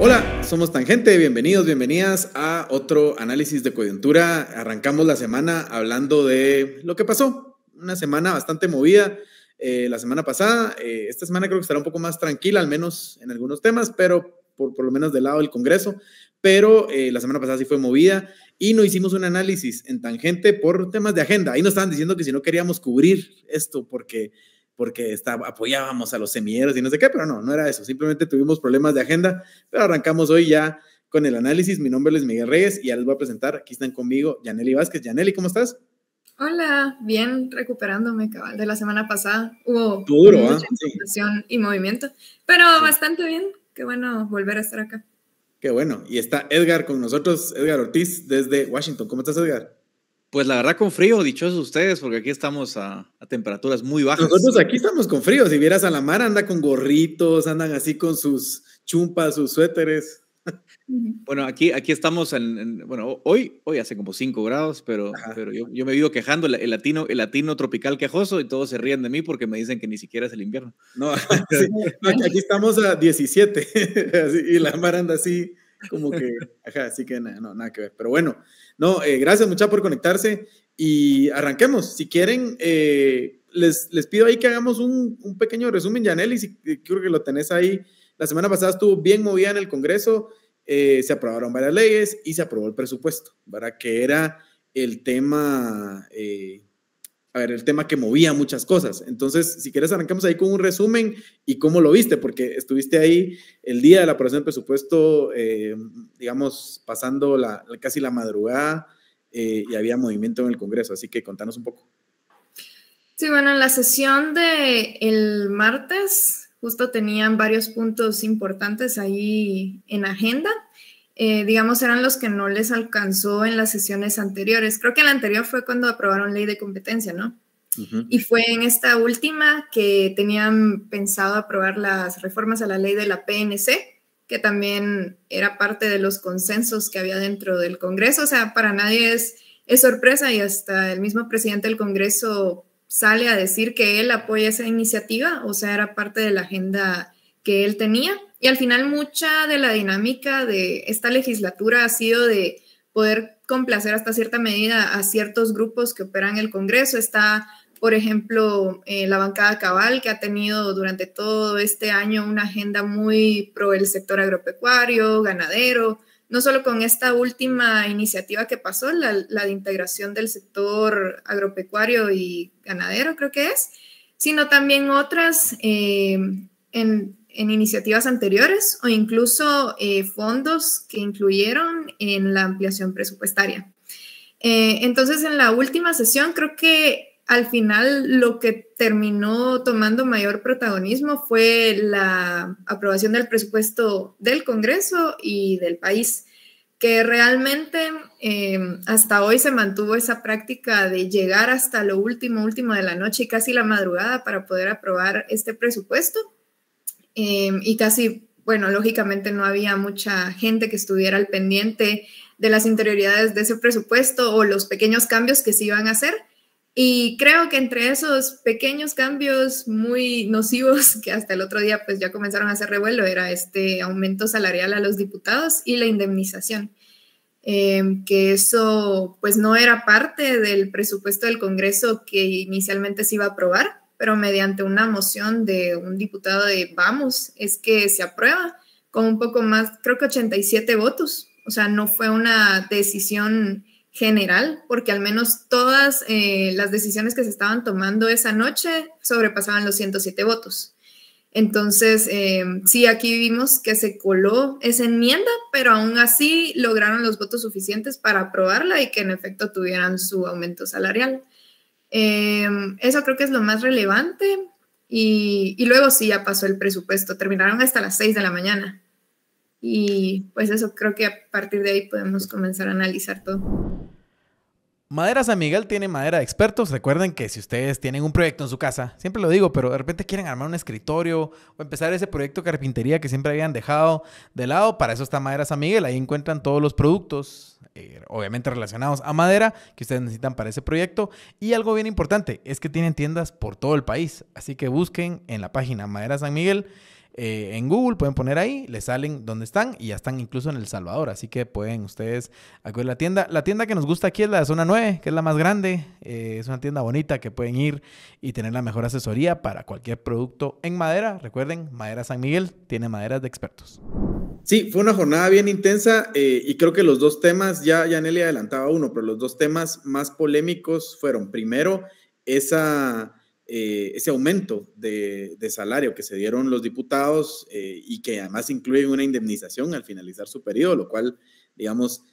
Hola, somos Tangente, bienvenidos, bienvenidas a otro análisis de coyuntura. Arrancamos la semana hablando de lo que pasó, una semana bastante movida la semana pasada. Esta semana creo que estará un poco más tranquila, al menos en algunos temas, pero por lo menos del lado del Congreso, pero la semana pasada sí fue movida y no hicimos un análisis en Tangente por temas de agenda. Ahí nos estaban diciendo que si no queríamos cubrir esto porque apoyábamos a los semilleros y no sé qué, pero no era eso, simplemente tuvimos problemas de agenda, pero arrancamos hoy ya con el análisis. Mi nombre es Miguel Reyes y ya les voy a presentar, aquí están conmigo Yaneli Vázquez. Yaneli, ¿cómo estás? Hola, bien, recuperándome, cabal, de la semana pasada. Hubo Duro, mucha sí. información y movimiento, pero sí, bastante bien. Qué bueno volver a estar acá. Qué bueno. Y está Edgar con nosotros, Edgar Ortiz, desde Washington. ¿Cómo estás, Edgar? Pues la verdad con frío, dichosos ustedes, porque aquí estamos a temperaturas muy bajas. Nosotros aquí estamos con frío. Si vieras a la mar, anda con gorritos, andan así con sus chumpas, sus suéteres. Bueno, aquí estamos bueno, hoy hace como 5 grados, pero yo me vivo quejando, el latino tropical quejoso, y todos se ríen de mí porque me dicen que ni siquiera es el invierno. No, sí, aquí estamos a 17 así, y la mar anda así como que, así que nada que ver. Pero bueno, gracias muchachos por conectarse y arranquemos. Si quieren, les pido ahí que hagamos un pequeño resumen, Yaneli, si creo que lo tenés ahí. La semana pasada estuvo bien movida en el Congreso. Se aprobaron varias leyes y se aprobó el presupuesto, ¿verdad? Que era el tema, el tema que movía muchas cosas. Entonces, si quieres, arrancamos ahí con un resumen y cómo lo viste, porque estuviste ahí el día de la aprobación del presupuesto, digamos, pasando casi la madrugada, y había movimiento en el Congreso, así que contanos un poco. Sí, bueno, en la sesión del martes justo tenían varios puntos importantes ahí en agenda. Digamos, eran los que no les alcanzó en las sesiones anteriores. Creo que la anterior fue cuando aprobaron ley de competencia, ¿no? Uh-huh. Y fue en esta última que tenían pensado aprobar las reformas a la ley de la PNC, que también era parte de los consensos que había dentro del Congreso. O sea, para nadie es sorpresa, y hasta el mismo presidente del Congreso sale a decir que él apoya esa iniciativa, o sea, era parte de la agenda que él tenía. Y al final mucha de la dinámica de esta legislatura ha sido de poder complacer hasta cierta medida a ciertos grupos que operan en el Congreso. Está, por ejemplo, la bancada Cabal, que ha tenido durante todo este año una agenda muy pro el sector agropecuario, ganadero, no solo con esta última iniciativa que pasó, la de integración del sector agropecuario y ganadero, creo que es, sino también otras en iniciativas anteriores o incluso fondos que incluyeron en la ampliación presupuestaria. Entonces, en la última sesión, creo que al final lo que terminó tomando mayor protagonismo fue la aprobación del presupuesto del Congreso y del país, que realmente hasta hoy se mantuvo esa práctica de llegar hasta lo último de la noche y casi la madrugada para poder aprobar este presupuesto. Y casi, bueno, lógicamente no había mucha gente que estuviera al pendiente de las interioridades de ese presupuesto o los pequeños cambios que se iban a hacer. Y creo que entre esos pequeños cambios muy nocivos, que hasta el otro día pues ya comenzaron a hacer revuelo, era este aumento salarial a los diputados y la indemnización. Que eso pues no era parte del presupuesto del Congreso que inicialmente se iba a aprobar, pero mediante una moción de un diputado de Vamos es que se aprueba con un poco más, creo que 87 votos. O sea, no fue una decisión general, porque al menos todas las decisiones que se estaban tomando esa noche sobrepasaban los 107 votos. Entonces, sí, aquí vimos que se coló esa enmienda, pero aún así lograron los votos suficientes para aprobarla y que en efecto tuvieran su aumento salarial. Eso creo que es lo más relevante. Y luego sí, ya pasó el presupuesto. Terminaron hasta las 6 de la mañana. Y pues eso, creo que a partir de ahí podemos comenzar a analizar todo. Madera San Miguel tiene madera de expertos. Recuerden que si ustedes tienen un proyecto en su casa, siempre lo digo, pero de repente quieren armar un escritorio o empezar ese proyecto de carpintería que siempre habían dejado de lado, para eso está Madera San Miguel. Ahí encuentran todos los productos, obviamente relacionados a madera, que ustedes necesitan para ese proyecto. Y algo bien importante es que tienen tiendas por todo el país. Así que busquen en la página Madera San Miguel. En Google pueden poner ahí, les salen donde están y ya están incluso en El Salvador, así que pueden ustedes acudir a la tienda. La tienda que nos gusta aquí es la de Zona 9, que es la más grande, es una tienda bonita que pueden ir y tener la mejor asesoría para cualquier producto en madera. Recuerden, Madera San Miguel tiene maderas de expertos. Sí, fue una jornada bien intensa y creo que los dos temas, ya Nelly adelantaba uno, pero los dos temas más polémicos fueron, primero, ese aumento de salario que se dieron los diputados y que además incluye una indemnización al finalizar su periodo, lo cual, digamos,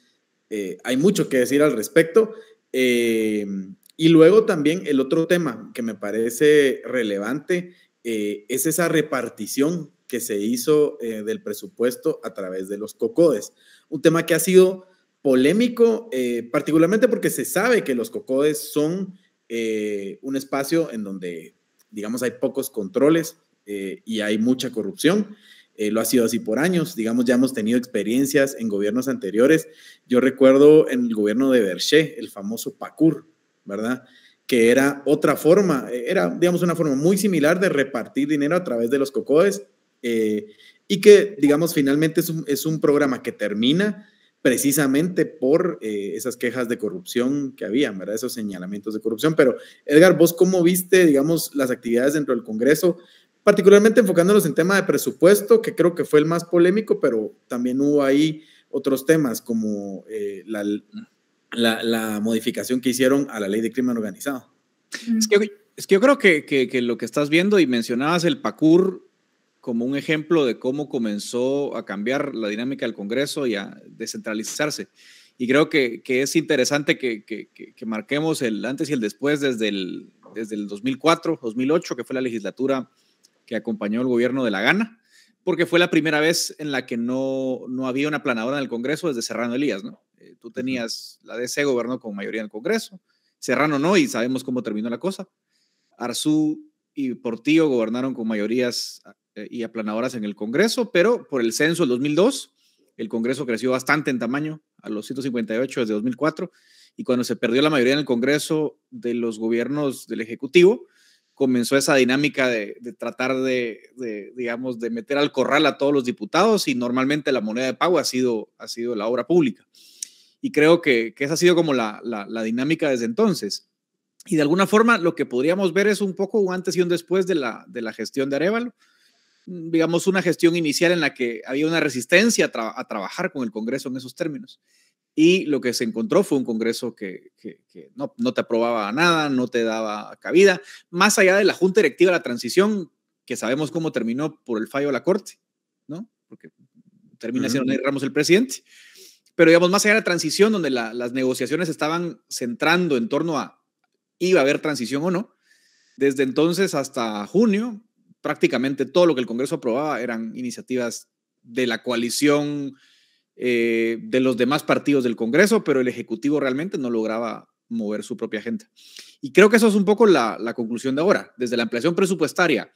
hay mucho que decir al respecto. Y luego también el otro tema que me parece relevante es esa repartición que se hizo del presupuesto a través de los COCODES. Un tema que ha sido polémico, particularmente porque se sabe que los COCODES son un espacio en donde, digamos, hay pocos controles y hay mucha corrupción. Lo ha sido así por años, digamos, ya hemos tenido experiencias en gobiernos anteriores. Yo recuerdo en el gobierno de Berché, el famoso PACUR, ¿verdad? Que era otra forma, era, digamos, una forma muy similar de repartir dinero a través de los COCODES y que, digamos, finalmente es un programa que termina precisamente por esas quejas de corrupción que habían, ¿verdad? Esos señalamientos de corrupción. Pero, Edgar, ¿vos cómo viste, digamos, las actividades dentro del Congreso, particularmente enfocándonos en tema de presupuesto, que creo que fue el más polémico, pero también hubo ahí otros temas como la modificación que hicieron a la ley de crimen organizado? Es que yo creo que lo que estás viendo y mencionabas el PACUR como un ejemplo de cómo comenzó a cambiar la dinámica del Congreso y a descentralizarse. Y creo que es interesante que marquemos el antes y el después desde el 2004, 2008, que fue la legislatura que acompañó el gobierno de la Gana, porque fue la primera vez en la que no había una planadora en el Congreso desde Serrano Elías, ¿no? Tú tenías, la DC gobernó con mayoría en el Congreso, Serrano no, y sabemos cómo terminó la cosa. Arzú y Portillo gobernaron con mayorías y aplanadoras en el Congreso, pero por el censo del 2002, el Congreso creció bastante en tamaño, a los 158 desde 2004, y cuando se perdió la mayoría en el Congreso de los gobiernos del Ejecutivo, comenzó esa dinámica de tratar digamos, de meter al corral a todos los diputados, y normalmente la moneda de pago ha sido la obra pública. Y creo que esa ha sido como la dinámica desde entonces. Y de alguna forma lo que podríamos ver es un poco un antes y un después de la gestión de Arévalo. Digamos, una gestión inicial en la que había una resistencia a trabajar con el Congreso en esos términos. Y lo que se encontró fue un Congreso que no te aprobaba nada, no te daba cabida, más allá de la Junta Directiva de la Transición, que sabemos cómo terminó por el fallo de la Corte, ¿no? Porque termina siendo Ney Ramos el presidente. Pero digamos, más allá de la transición, donde las negociaciones estaban centrando en torno a iba a haber transición o no, desde entonces hasta junio, prácticamente todo lo que el Congreso aprobaba eran iniciativas de la coalición de los demás partidos del Congreso, pero el Ejecutivo realmente no lograba mover su propia agenda. Y creo que eso es un poco la conclusión de ahora. Desde la ampliación presupuestaria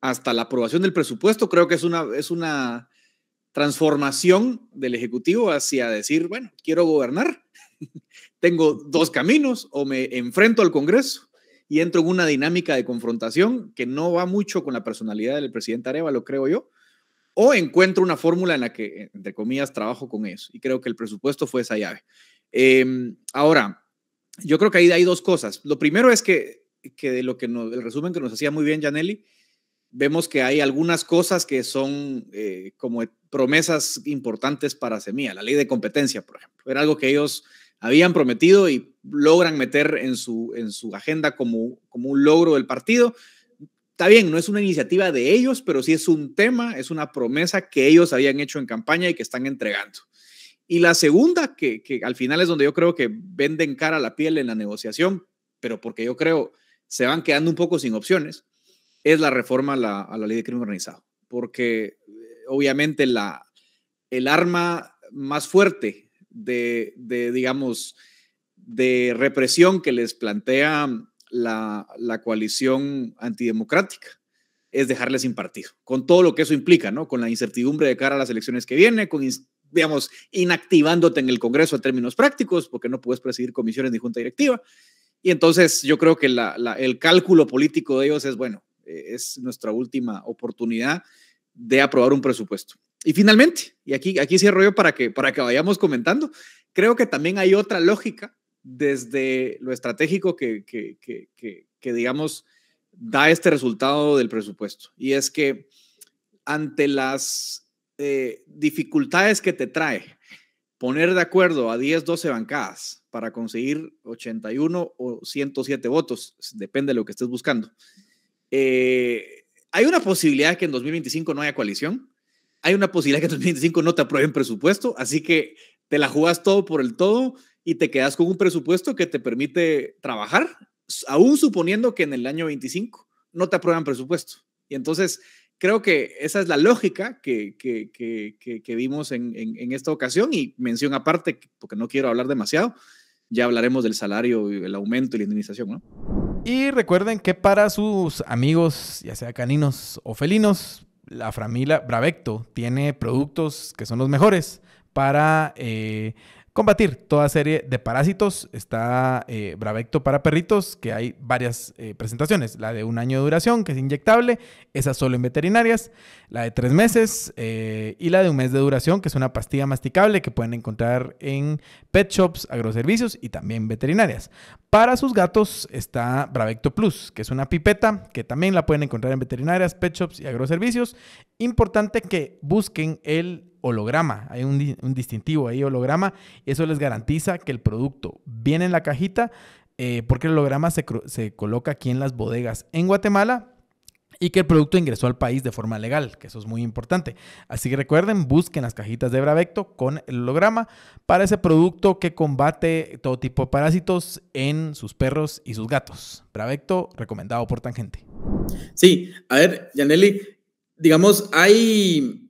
hasta la aprobación del presupuesto, creo que es una transformación del Ejecutivo hacia decir, bueno, quiero gobernar, tengo dos caminos, o me enfrento al Congreso y entro en una dinámica de confrontación que no va mucho con la personalidad del presidente Arévalo, creo yo, o encuentro una fórmula en la que, entre comillas, trabajo con eso. Y creo que el presupuesto fue esa llave. Ahora, yo creo que ahí hay dos cosas. Lo primero es que el resumen que nos hacía muy bien Yaneli, vemos que hay algunas cosas que son como promesas importantes para Semilla. La ley de competencia, por ejemplo, era algo que ellos habían prometido y logran meter en su agenda como un logro del partido. Está bien, no es una iniciativa de ellos, pero sí es un tema, es una promesa que ellos habían hecho en campaña y que están entregando. Y la segunda, que al final es donde yo creo que venden cara a la piel en la negociación, pero porque yo creo se van quedando un poco sin opciones, es la reforma a la ley de crimen organizado. Porque obviamente el arma más fuerte digamos, de represión que les plantea la coalición antidemocrática es dejarles sin partido, con todo lo que eso implica, ¿no? Con la incertidumbre de cara a las elecciones que vienen, con, digamos, inactivándote en el Congreso en términos prácticos, porque no puedes presidir comisiones ni junta directiva. Y entonces yo creo que el cálculo político de ellos es, bueno, es nuestra última oportunidad de aprobar un presupuesto. Y finalmente, y aquí cierro yo para que vayamos comentando, creo que también hay otra lógica desde lo estratégico que digamos, da este resultado del presupuesto. Y es que ante las dificultades que te trae poner de acuerdo a 10, 12 bancadas para conseguir 81 o 107 votos, depende de lo que estés buscando, hay una posibilidad que en 2025 no haya coalición, hay una posibilidad que en 2025 no te aprueben presupuesto, así que te la jugas todo por el todo y te quedas con un presupuesto que te permite trabajar, aún suponiendo que en el año 25 no te aprueban presupuesto. Y entonces creo que esa es la lógica que vimos en esta ocasión, y mención aparte, porque no quiero hablar demasiado, ya hablaremos del salario, el aumento y la indemnización, ¿no? Y recuerden que para sus amigos, ya sea caninos o felinos, la familia Bravecto tiene productos que son los mejores para combatir toda serie de parásitos. Está Bravecto para perritos, que hay varias presentaciones. La de 1 año de duración, que es inyectable, esa solo en veterinarias. La de 3 meses y la de 1 mes de duración, que es una pastilla masticable que pueden encontrar en pet shops, agroservicios y también veterinarias. Para sus gatos está Bravecto Plus, que es una pipeta que también la pueden encontrar en veterinarias, pet shops y agroservicios. Importante que busquen el holograma, hay un distintivo ahí, holograma, y eso les garantiza que el producto viene en la cajita, porque el holograma se coloca aquí en las bodegas en Guatemala y que el producto ingresó al país de forma legal, que eso es muy importante. Así que recuerden, busquen las cajitas de Bravecto con el holograma para ese producto que combate todo tipo de parásitos en sus perros y sus gatos. Bravecto, recomendado por Tangente. Sí, a ver, Yaneli, digamos, hay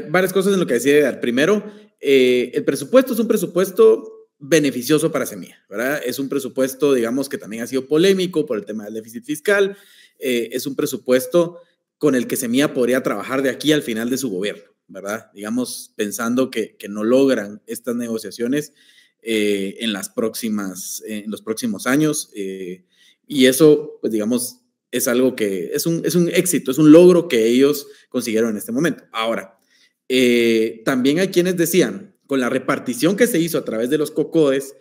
varias cosas en lo que decía Edgar. Primero, el presupuesto es un presupuesto beneficioso para Semilla, ¿verdad? Es un presupuesto, digamos, que también ha sido polémico por el tema del déficit fiscal. Es un presupuesto con el que Semilla podría trabajar de aquí al final de su gobierno, ¿verdad? Digamos, pensando que no logran estas negociaciones en los próximos años. Y eso, pues digamos, es algo que es un éxito, es un logro que ellos consiguieron en este momento. Ahora, también hay quienes decían, con la repartición que se hizo a través de los COCODES,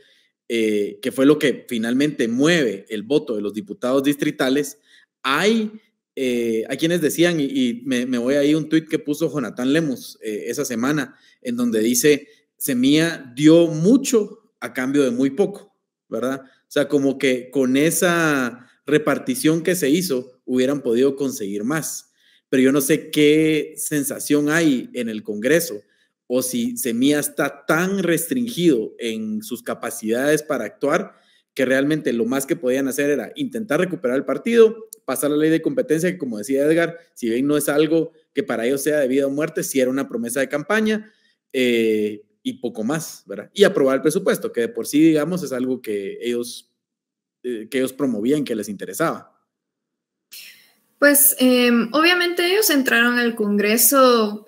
que fue lo que finalmente mueve el voto de los diputados distritales, hay quienes decían, y me voy a ir un tuit que puso Jonathan Lemus esa semana, en donde dice, Semilla dio mucho a cambio de muy poco, ¿verdad? O sea, como que con esa repartición que se hizo hubieran podido conseguir más, pero yo no sé qué sensación hay en el Congreso, o si Semilla está tan restringido en sus capacidades para actuar que realmente lo más que podían hacer era intentar recuperar el partido, pasar la ley de competencia, que como decía Edgar, si bien no es algo que para ellos sea de vida o muerte, sí era una promesa de campaña, y poco más, ¿verdad? Y aprobar el presupuesto, que de por sí, digamos, es algo que ellos promovían, que les interesaba. Pues obviamente ellos entraron al Congreso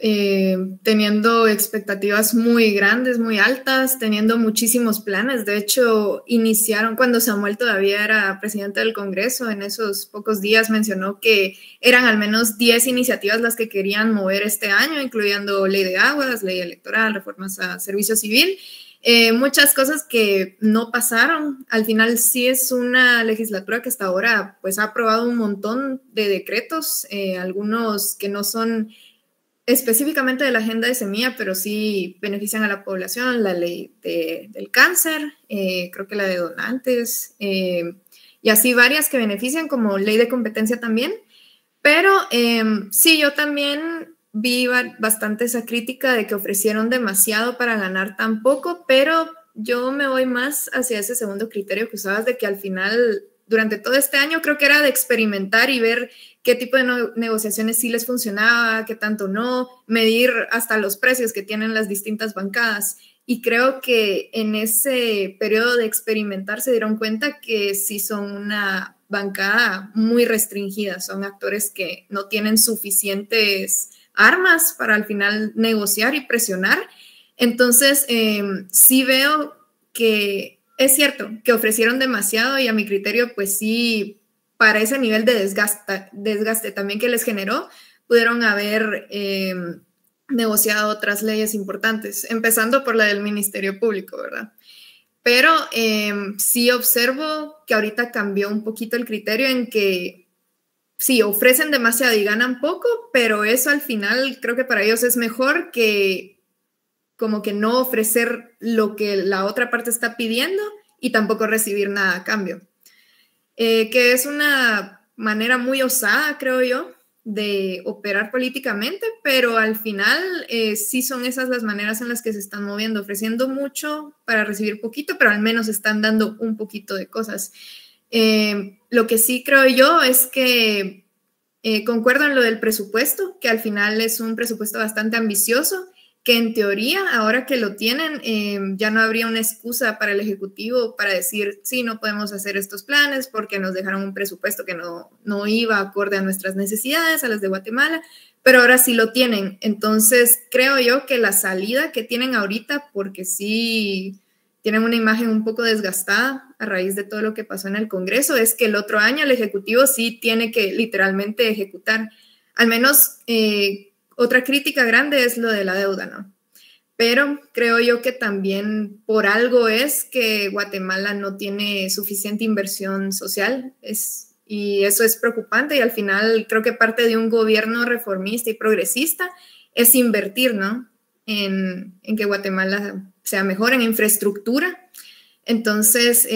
teniendo expectativas muy grandes, muy altas, teniendo muchísimos planes. De hecho, iniciaron cuando Samuel todavía era presidente del Congreso. En esos pocos días mencionó que eran al menos 10 iniciativas las que querían mover este año, incluyendo ley de aguas, ley electoral, reformas a servicio civil. Muchas cosas que no pasaron. Al final sí es una legislatura que hasta ahora pues ha aprobado un montón de decretos, algunos que no son específicamente de la agenda de Semilla, pero sí benefician a la población, la ley del cáncer, creo que la de donantes, y así varias que benefician, como ley de competencia también. Pero sí, yo también vi bastante esa crítica de que ofrecieron demasiado para ganar tan poco, pero yo me voy más hacia ese segundo criterio que usabas, de que al final, durante todo este año, creo que era de experimentar y ver qué tipo de negociaciones sí les funcionaba, qué tanto no, medir hasta los precios que tienen las distintas bancadas. y creo que en ese periodo de experimentar se dieron cuenta que sí son una bancada muy restringida, son actores que no tienen suficientes armas para al final negociar y presionar. Entonces, sí veo que es cierto que ofrecieron demasiado y a mi criterio, pues sí, para ese nivel de desgaste también que les generó, pudieron haber negociado otras leyes importantes, empezando por la del Ministerio Público, ¿verdad? Pero sí observo que ahorita cambió un poquito el criterio en que sí, ofrecen demasiado y ganan poco, pero eso al final creo que para ellos es mejor que como que no ofrecer lo que la otra parte está pidiendo y tampoco recibir nada a cambio. Que es una manera muy osada, creo yo, de operar políticamente, pero al final sí son esas las maneras en las que se están moviendo, ofreciendo mucho para recibir poquito, pero al menos están dando un poquito de cosas. Lo que sí creo yo es que concuerdo en lo del presupuesto, que al final es un presupuesto bastante ambicioso, que en teoría, ahora que lo tienen, ya no habría una excusa para el Ejecutivo para decir, sí, no podemos hacer estos planes porque nos dejaron un presupuesto que no iba acorde a nuestras necesidades, a las de Guatemala, pero ahora sí lo tienen. Entonces, creo yo que la salida que tienen ahorita, porque sí tienen una imagen un poco desgastada a raíz de todo lo que pasó en el Congreso, es que el otro año el Ejecutivo sí tiene que literalmente ejecutar. Al menos otra crítica grande es lo de la deuda, ¿no? Pero creo yo que también por algo es que Guatemala no tiene suficiente inversión social, y eso es preocupante, y al final creo que parte de un gobierno reformista y progresista es invertir, ¿no? En que Guatemala sea mejor en infraestructura. Entonces,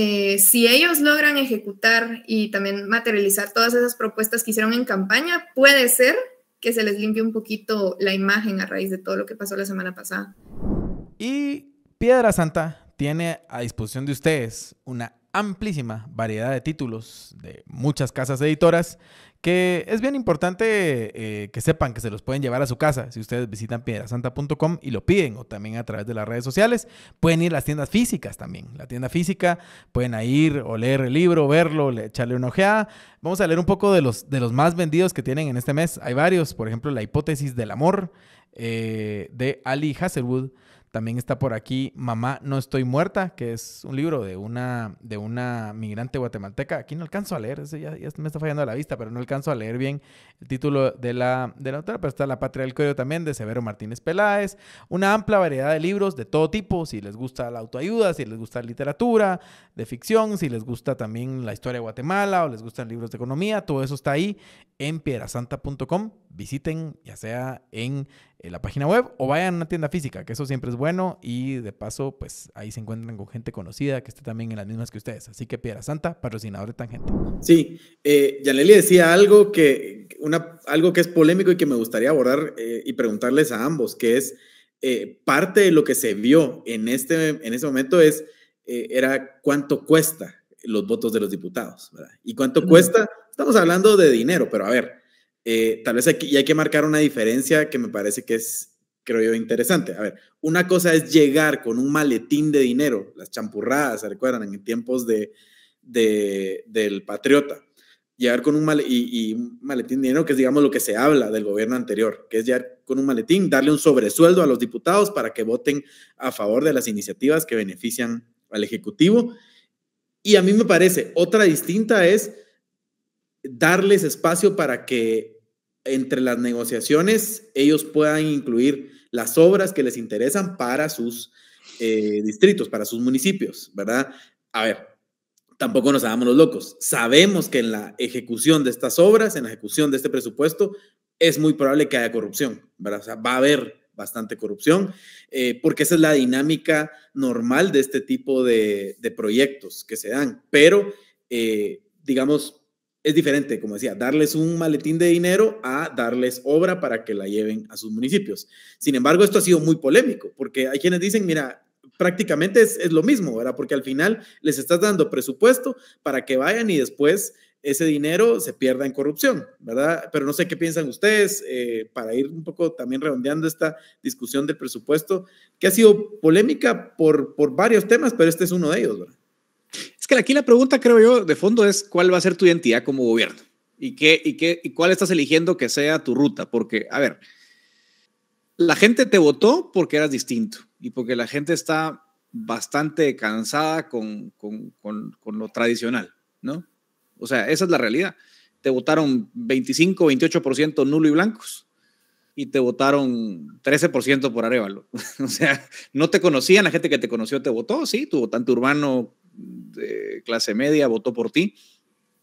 si ellos logran ejecutar y también materializar todas esas propuestas que hicieron en campaña, puede ser que se les limpie un poquito la imagen a raíz de todo lo que pasó la semana pasada. Y Piedrasanta tiene a disposición de ustedes una amplísima variedad de títulos de muchas casas editoras que es bien importante que sepan que se los pueden llevar a su casa. Si ustedes visitan piedrasanta.com y lo piden, o también a través de las redes sociales, pueden ir a las tiendas físicas también. La tienda física, pueden ir o leer el libro, verlo, echarle una ojeada. Vamos a leer un poco de los más vendidos que tienen en este mes. Hay varios, por ejemplo, La hipótesis del amor, de Ali Hazelwood. También está por aquí Mamá, no estoy muerta, que es un libro de una migrante guatemalteca. Aquí no alcanzo a leer, ya me está fallando la vista, pero no alcanzo a leer bien el título de la autora, pero está La patria del cuello también, de Severo Martínez Peláez. Una amplia variedad de libros de todo tipo, si les gusta la autoayuda, si les gusta la literatura, de ficción, si les gusta también la historia de Guatemala o les gustan libros de economía, todo eso está ahí en piedrasanta.com. Visiten, ya sea en la página web o vayan a una tienda física, que eso siempre es bueno, y de paso, pues ahí se encuentran con gente conocida que esté también en las mismas que ustedes. Así que Piedrasanta, patrocinador de Tangente. Sí, Yaneli decía algo que es polémico y que me gustaría abordar y preguntarles a ambos, que es parte de lo que se vio en ese momento era cuánto cuesta los votos de los diputados, ¿verdad? Y cuánto cuesta, estamos hablando de dinero, pero a ver, tal vez hay que marcar una diferencia que me parece que es, creo yo, interesante. A ver, una cosa es llegar con un maletín de dinero, las champurradas, ¿se recuerdan? En tiempos del Patriota. Llegar con un maletín de dinero, que es, digamos, lo que se habla del gobierno anterior, que es llegar con un maletín, darle un sobresueldo a los diputados para que voten a favor de las iniciativas que benefician al Ejecutivo. Y a mí me parece, otra distinta es darles espacio para que entre las negociaciones ellos puedan incluir las obras que les interesan para sus distritos, para sus municipios, ¿verdad? A ver, tampoco nos hagamos los locos. Sabemos que en la ejecución de estas obras, en la ejecución de este presupuesto, es muy probable que haya corrupción, ¿verdad? O sea, va a haber bastante corrupción, porque esa es la dinámica normal de este tipo de proyectos que se dan. Pero, digamos, es diferente, como decía, darles un maletín de dinero a darles obra para que la lleven a sus municipios. Sin embargo, esto ha sido muy polémico, porque hay quienes dicen, mira, prácticamente es lo mismo, ¿verdad? Porque al final les estás dando presupuesto para que vayan y después ese dinero se pierda en corrupción, ¿verdad? Pero no sé qué piensan ustedes, para ir un poco también redondeando esta discusión del presupuesto, que ha sido polémica por varios temas, pero este es uno de ellos, ¿verdad? Es que aquí la pregunta, creo yo, de fondo es cuál va a ser tu identidad como gobierno y cuál estás eligiendo que sea tu ruta, porque, a ver, la gente te votó porque eras distinto y porque la gente está bastante cansada con lo tradicional, ¿no? O sea, esa es la realidad. Te votaron 25, 28% nulo y blancos y te votaron 13% por Arévalo. O sea, no te conocían, la gente que te conoció te votó, sí, tu votante urbano de clase media votó por ti.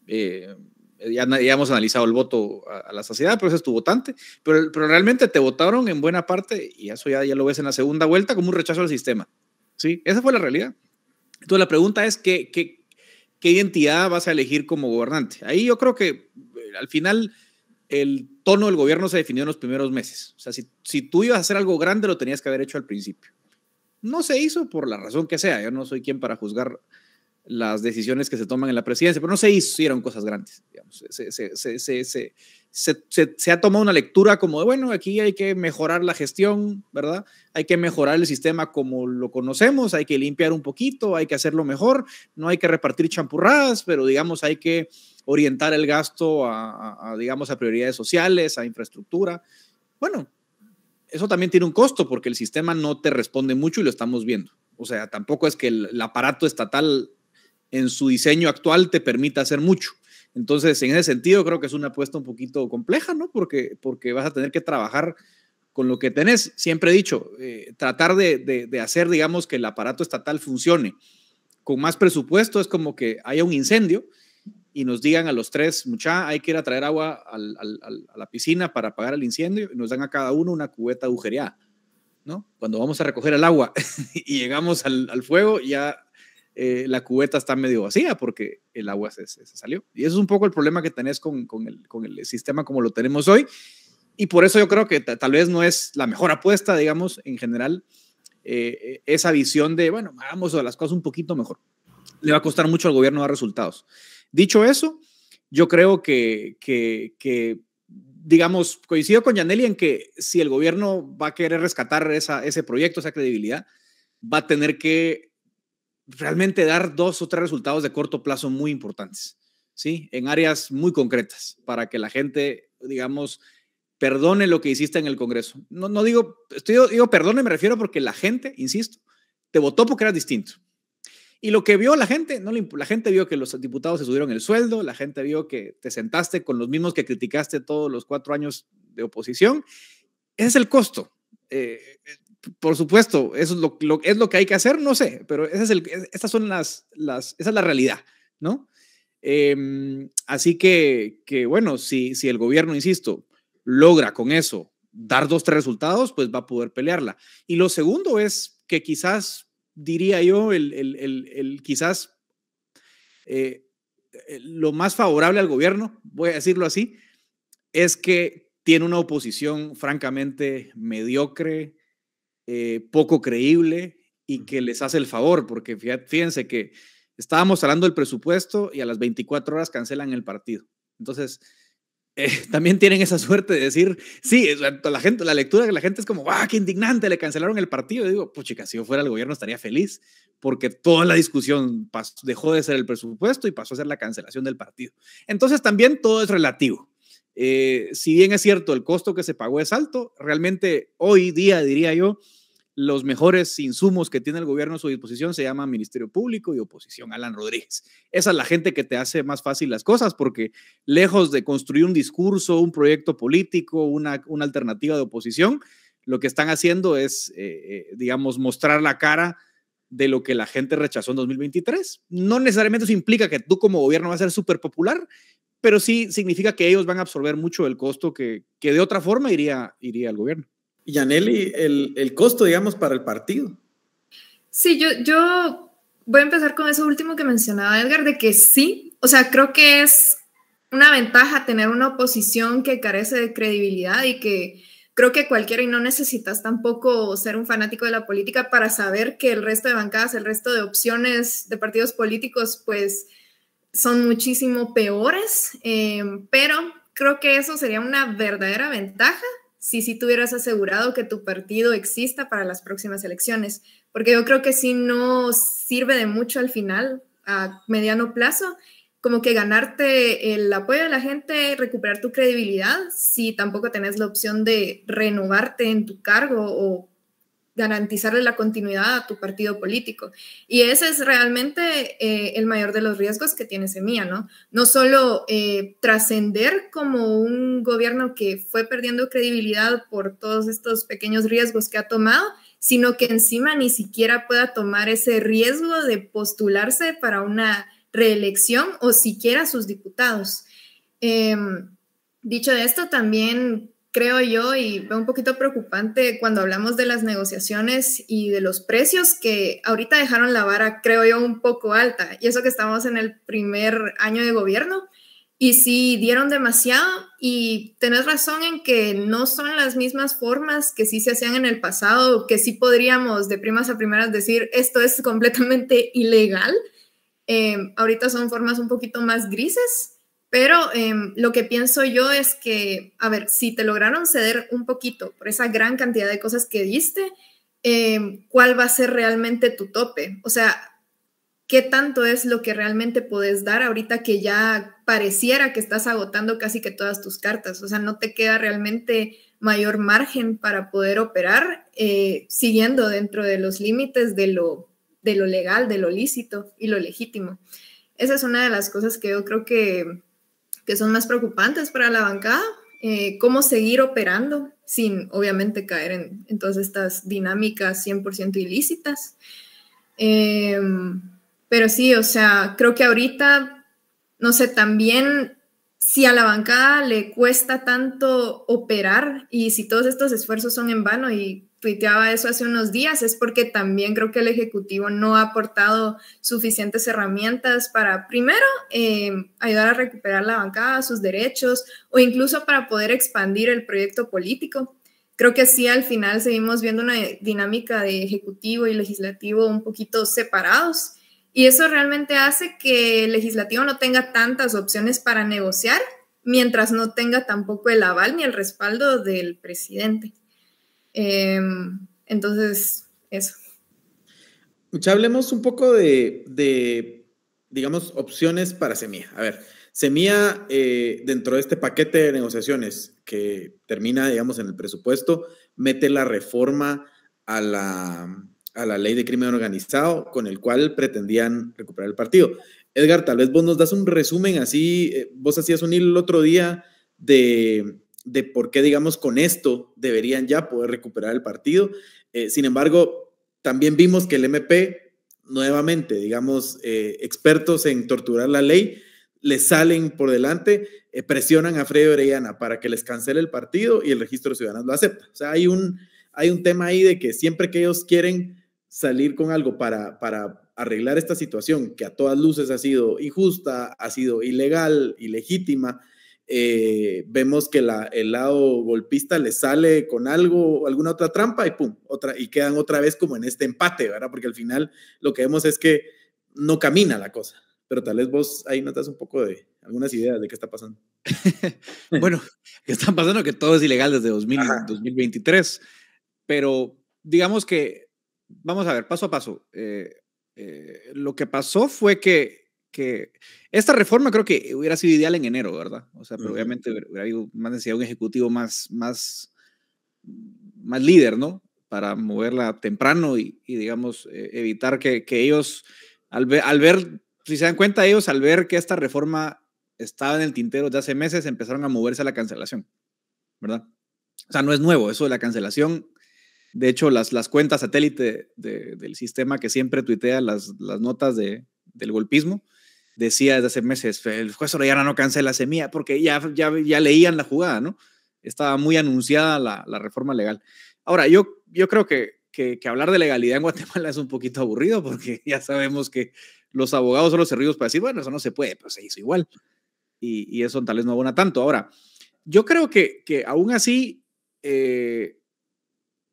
Ya hemos analizado el voto a la saciedad, pero ese es tu votante. Pero realmente te votaron en buena parte, y eso ya lo ves en la segunda vuelta, como un rechazo al sistema. Sí, esa fue la realidad. Entonces la pregunta es, ¿qué identidad vas a elegir como gobernante? Ahí yo creo que al final el tono del gobierno se definió en los primeros meses. O sea, si tú ibas a hacer algo grande, lo tenías que haber hecho al principio. No se hizo por la razón que sea. Yo no soy quien para juzgar las decisiones que se toman en la presidencia, pero no se hicieron cosas grandes. Digamos. Se ha tomado una lectura como de, bueno, aquí hay que mejorar la gestión, ¿verdad? Hay que mejorar el sistema como lo conocemos, hay que limpiar un poquito, hay que hacerlo mejor, no hay que repartir champurradas, pero digamos hay que orientar el gasto digamos, a prioridades sociales, a infraestructura. Bueno, eso también tiene un costo porque el sistema no te responde mucho y lo estamos viendo. O sea, tampoco es que el aparato estatal en su diseño actual te permita hacer mucho. Entonces, en ese sentido, creo que es una apuesta un poquito compleja, ¿no? Porque vas a tener que trabajar con lo que tenés. Siempre he dicho, tratar de hacer, digamos, que el aparato estatal funcione con más presupuesto es como que haya un incendio y nos digan a los tres, mucha, hay que ir a traer agua a la piscina para apagar el incendio, y nos dan a cada uno una cubeta agujereada, ¿no? Cuando vamos a recoger el agua y llegamos al fuego, ya la cubeta está medio vacía porque el agua se salió. Y eso es un poco el problema que tenés con el sistema como lo tenemos hoy. Y por eso yo creo que tal vez no es la mejor apuesta, digamos, en general, esa visión de, bueno, hagamos las cosas un poquito mejor. Le va a costar mucho al gobierno dar resultados. Dicho eso, yo creo que digamos, coincido con Yanely en que si el gobierno va a querer rescatar ese proyecto, esa credibilidad, va a tener que realmente dar 2 o 3 resultados de corto plazo muy importantes, ¿sí? En áreas muy concretas, para que la gente, digamos, perdone lo que hiciste en el Congreso. No digo perdone, me refiero porque la gente, insisto, te votó porque eras distinto. Y lo que vio la gente, la gente vio que los diputados se subieron el sueldo, la gente vio que te sentaste con los mismos que criticaste todos los 4 años de oposición. Ese es el costo. Por supuesto, eso es lo que hay que hacer, no sé, pero esa es la realidad, ¿no? Así que bueno, si el gobierno, insisto, logra con eso dar 2 o 3 resultados, pues va a poder pelearla. Y lo segundo es que quizás, diría yo, quizás lo más favorable al gobierno, voy a decirlo así, es que tiene una oposición francamente mediocre, poco creíble, y que les hace el favor, porque fíjense que estábamos hablando del presupuesto y a las 24 horas cancelan el partido. Entonces, también tienen esa suerte de decir, sí, la lectura de la gente es como, ¡ah, qué indignante! Le cancelaron el partido. Y digo, pues chica, si yo fuera el gobierno estaría feliz, porque toda la discusión dejó de ser el presupuesto y pasó a ser la cancelación del partido. Entonces, también todo es relativo. Si bien es cierto, el costo que se pagó es alto, realmente hoy día, diría yo, los mejores insumos que tiene el gobierno a su disposición se llaman Ministerio Público y oposición. Alan Rodríguez. Esa es la gente que te hace más fácil las cosas, porque lejos de construir un discurso, un proyecto político, una alternativa de oposición, lo que están haciendo es, digamos, mostrar la cara de lo que la gente rechazó en 2023. No necesariamente eso implica que tú como gobierno vas a ser súper popular, pero sí significa que ellos van a absorber mucho del costo que de otra forma iría al gobierno. Y Yanely, el costo, digamos, para el partido. Sí, yo voy a empezar con eso último que mencionaba Edgar, de que sí, o sea, creo que es una ventaja tener una oposición que carece de credibilidad y que creo que cualquiera, y no necesitas tampoco ser un fanático de la política para saber que el resto de bancadas, el resto de opciones de partidos políticos, pues son muchísimo peores, pero creo que eso sería una verdadera ventaja si tuvieras asegurado que tu partido exista para las próximas elecciones, porque yo creo que si no sirve de mucho al final, a mediano plazo, como que ganarte el apoyo de la gente, recuperar tu credibilidad, si tampoco tenés la opción de renovarte en tu cargo o garantizarle la continuidad a tu partido político. Y ese es realmente el mayor de los riesgos que tiene Semilla, ¿no? No solo trascender como un gobierno que fue perdiendo credibilidad por todos estos pequeños riesgos que ha tomado, sino que encima ni siquiera pueda tomar ese riesgo de postularse para una reelección o siquiera sus diputados. Dicho de esto, también creo yo, y veo un poquito preocupante cuando hablamos de las negociaciones y de los precios, que ahorita dejaron la vara, creo yo, un poco alta. Y eso que estamos en el primer año de gobierno. Y sí, dieron demasiado. Y tenés razón en que no son las mismas formas que sí se hacían en el pasado, que sí podríamos de primas a primeras decir, esto es completamente ilegal. Ahorita son formas un poquito más grises. Pero lo que pienso yo es que, a ver, si te lograron ceder un poquito por esa gran cantidad de cosas que diste, ¿cuál va a ser realmente tu tope? O sea, ¿qué tanto es lo que realmente puedes dar ahorita que ya pareciera que estás agotando casi que todas tus cartas? O sea, no te queda realmente mayor margen para poder operar siguiendo dentro de los límites de lo legal, de lo lícito y lo legítimo. Esa es una de las cosas que yo creo que son más preocupantes para la bancada, cómo seguir operando sin obviamente caer en todas estas dinámicas 100% ilícitas. Pero sí, o sea, creo que ahorita, no sé, también si a la bancada le cuesta tanto operar y si todos estos esfuerzos son en vano, y tuiteaba eso hace unos días, es porque también creo que el Ejecutivo no ha aportado suficientes herramientas para, primero, ayudar a recuperar la bancada, sus derechos, o incluso para poder expandir el proyecto político. Creo que sí, al final seguimos viendo una dinámica de Ejecutivo y Legislativo un poquito separados, y eso realmente hace que el Legislativo no tenga tantas opciones para negociar, mientras no tenga tampoco el aval ni el respaldo del presidente. Entonces, eso. Mucha, hablemos un poco de, digamos, opciones para Semilla. A ver, Semilla, dentro de este paquete de negociaciones que termina, digamos, en el presupuesto, mete la reforma a la ley de crimen organizado, con el cual pretendían recuperar el partido. Edgar, tal vez vos nos das un resumen así, vos hacías un hilo el otro día de por qué, digamos, con esto deberían ya poder recuperar el partido. Sin embargo, también vimos que el MP, nuevamente, digamos, expertos en torturar la ley, les salen por delante, presionan a Freddy Orellana para que les cancele el partido y el Registro de Ciudadanos lo acepta. O sea, hay un tema ahí de que siempre que ellos quieren salir con algo para arreglar esta situación, que a todas luces ha sido injusta, ha sido ilegal, ilegítima, vemos que el lado golpista le sale con algo, alguna otra trampa y pum, y quedan otra vez como en este empate, ¿verdad? Porque al final lo que vemos es que no camina la cosa, pero tal vez vos ahí notas un poco de algunas ideas de qué está pasando. Bueno, ¿qué está pasando? Que todo es ilegal desde 2023, pero digamos que, vamos a ver, paso a paso. Lo que pasó fue que esta reforma creo que hubiera sido ideal en enero, ¿verdad? O sea, pero obviamente hubiera habido más necesidad de un ejecutivo más líder, ¿no? Para moverla temprano y digamos, evitar que ellos, al ver, si se dan cuenta ellos, al ver que esta reforma estaba en el tintero de hace meses, empezaron a moverse a la cancelación, ¿verdad? O sea, no es nuevo eso de la cancelación. De hecho, las cuentas satélite del sistema que siempre tuitea las notas del golpismo, decía desde hace meses, el juez Orellana no cancela Semilla, porque ya leían la jugada, ¿no? Estaba muy anunciada la reforma legal. Ahora, yo creo que hablar de legalidad en Guatemala es un poquito aburrido, porque ya sabemos que los abogados son los servidos para decir, bueno, eso no se puede, pero se hizo igual. Y eso tal vez no abona tanto. Ahora, yo creo que aún así,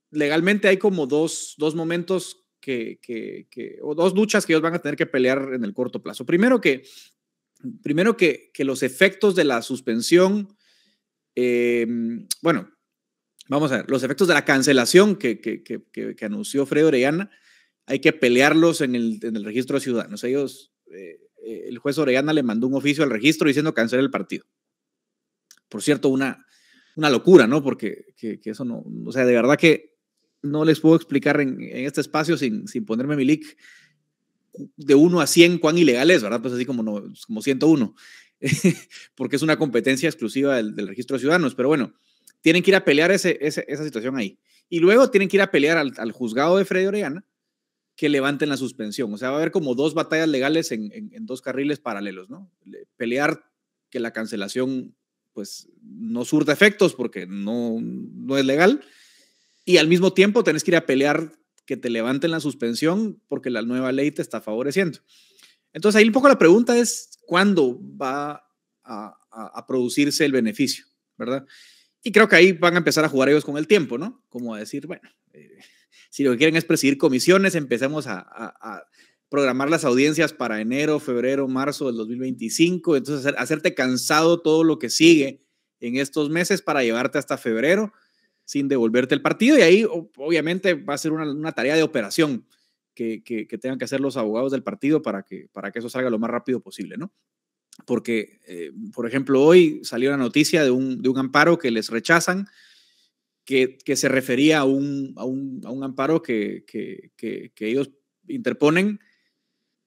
legalmente hay como dos momentos o dos luchas que ellos van a tener que pelear en el corto plazo. Primero, que Primero que los efectos de la suspensión, bueno, vamos a ver, los efectos de la cancelación que anunció Freddy Orellana, hay que pelearlos en el registro de ciudadanos. Ellos, el juez Orellana le mandó un oficio al registro diciendo cancela el partido. Por cierto, una locura, ¿no? Porque que eso no, o sea, de verdad que no les puedo explicar en este espacio sin ponerme mi leak de 1 a 100 cuán ilegal es, ¿verdad? Pues así como 101, porque es una competencia exclusiva del registro de ciudadanos. Pero bueno, tienen que ir a pelear esa situación ahí. Y luego tienen que ir a pelear al juzgado de Freddy Orellana que levanten la suspensión. O sea, va a haber como 2 batallas legales en 2 carriles paralelos, ¿no? Pelear que la cancelación pues no surta efectos porque no es legal, y al mismo tiempo tenés que ir a pelear que te levanten la suspensión porque la nueva ley te está favoreciendo. Entonces ahí un poco la pregunta es ¿cuándo va a producirse el beneficio? ¿Verdad? Y creo que ahí van a empezar a jugar ellos con el tiempo, ¿no? Como a decir, bueno, si lo que quieren es presidir comisiones, empecemos a programar las audiencias para enero, febrero, marzo del 2025, entonces hacerte cansado todo lo que sigue en estos meses para llevarte hasta febrero sin devolverte el partido, y ahí obviamente va a ser una tarea de operación que tengan que hacer los abogados del partido para que eso salga lo más rápido posible, ¿no? Porque, por ejemplo, hoy salió la noticia de un amparo que les rechazan, que se refería a un amparo que ellos interponen